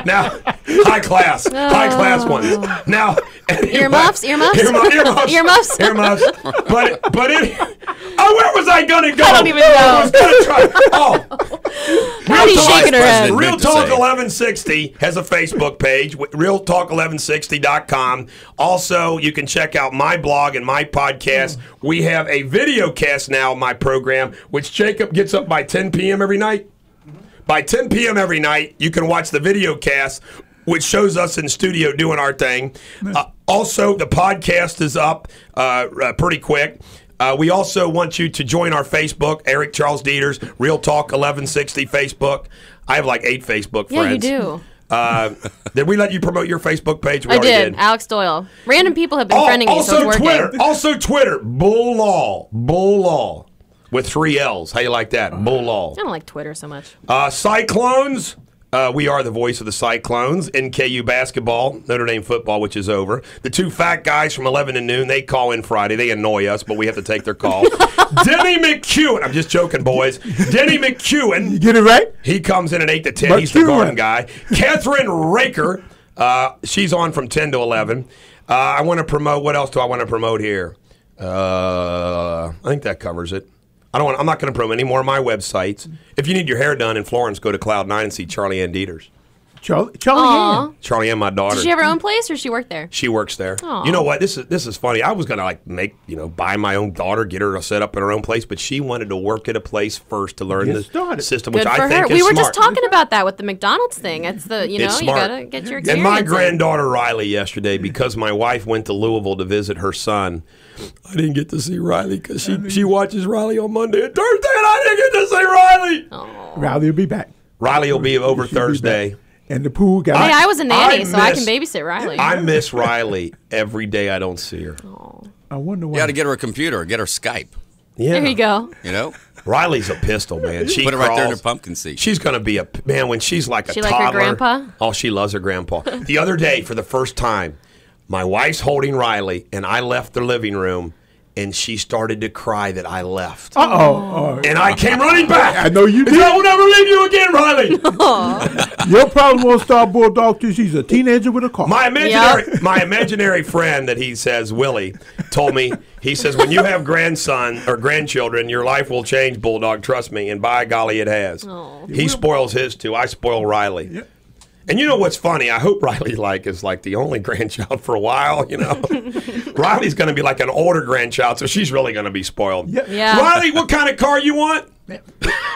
Now, high class ones. Now,
Earmuffs?
earmuffs.
Earmuffs?
But where was I gonna go?
I don't even know.
I was gonna try.
Patty's
Talk-
shaking her head.
President.
Real
meant to
Talk
say.
1160 has a Facebook page, realtalk1160.com. Also, you can check out my blog and my podcast. We have a video cast now of my program, which Jacob gets up by 10 p.m. every night. By 10 p.m. every night, you can watch the video cast, which shows us in studio doing our thing. Also, the podcast is up pretty quick. We also want you to join our Facebook, Eric Charles Deters, Real Talk 1160 Facebook. I have like 8 Facebook friends.
Yeah, you do.
Did we let you promote your Facebook page? We
I
already
did. Alex Doyle. Random people have been friending me, so it's working.
Also Twitter, Bull Law, with 3 L's. How you like that? Bull Law.
I don't like Twitter so much.
Cyclones. We are the voice of the Cyclones. NKU basketball, Notre Dame football, which is over. The 2 fat guys from 11 to noon, they call in Friday. They annoy us, but we have to take their call. Denny McEwen. I'm just joking, boys. Denny McEwen.
You get it right?
He comes in at 8 to 10.
But
He's the
you
garden
win.
guy. Catherine Raker. She's on from 10 to 11. I want to promote. What else do I want to promote here? I think that covers it. I'm not going to promote any more of my websites. If you need your hair done in Florence, go to Cloud9 and see Charlie Ann Deters.
Charlie
Aw.
Ann.
Charlie Ann, my daughter.
Does she have her own place, or she work there?
She works there.
Aw.
You know what? This is funny. I was gonna buy my own daughter, get her set up in her own place, but she wanted to work at a place first to learn
Get
the
started.
system,
Good
which
for
I think
her.
is
We were
smart.
just talking about that with the McDonald's thing. It's the you
It's
you
smart.
gotta get your
And
experience.
my
in.
granddaughter Riley yesterday, because my wife went to Louisville to visit her son, I didn't get to see Riley because she watches Riley on Monday and Thursday, and I didn't get to see Riley.
Riley will be back.
Riley will be over
She'll be
Thursday.
back. And the pool guy.
Hey, I was a nanny, so I can
miss-
babysit Riley.
I miss Riley every day I don't see her.
I wonder why.
You got to get her a computer, get her Skype.
Yeah.
There you go.
You know,
Riley's a pistol, man. She
Put her right there in her
crawls.
pumpkin seat.
She's going to be a man when she's like a
She
toddler.
like her grandpa?
Oh, she loves her grandpa. The other day, for the first time, my wife's holding Riley, and I left the living room, and she started to cry that I left.
Uh-oh.
And I came running back.
I know you did.
I will never leave you again, Riley.
Your problem won't start Bulldog till she's a teenager with a car.
My imaginary friend that he says, Willie, told me, he says, when you have grandson or grandchildren, your life will change, Bulldog. Trust me. And by golly, it has.
Oh.
He spoils his too. I spoil Riley.
Yep.
And you know what's funny? I hope Riley is like the only grandchild for a while, you know. Riley's going to be like an older grandchild, so she's really going to be spoiled.
Yep.
Yeah.
Riley, what kind of car you want?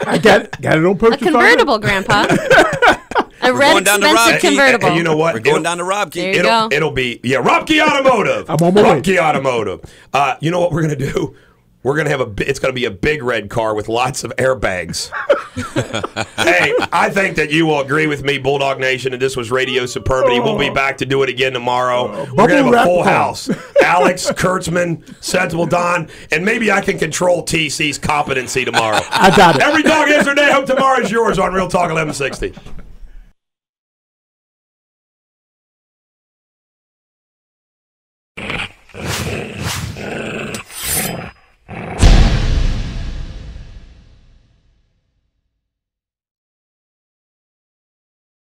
I got it on
A
purchase.
convertible, Grandpa. A red
going down to
expensive
Rob.
convertible.
And you know what?
We're going down to Rob Key.
There you go.
It'll be Robkey Automotive.
I'm on my way.
Robkey Automotive. You know what we're gonna do? We're gonna have it's gonna be a big red car with lots of airbags. Hey, I think that you will agree with me, Bulldog Nation, and this was Radio Superbity. We'll be back to do it again tomorrow. We're gonna have a full house. Alex, Kurtzman, Sensible Don, and maybe I can control TC's competency tomorrow.
I got it.
Every dog has their day. Hope tomorrow's yours on Real Talk 1160.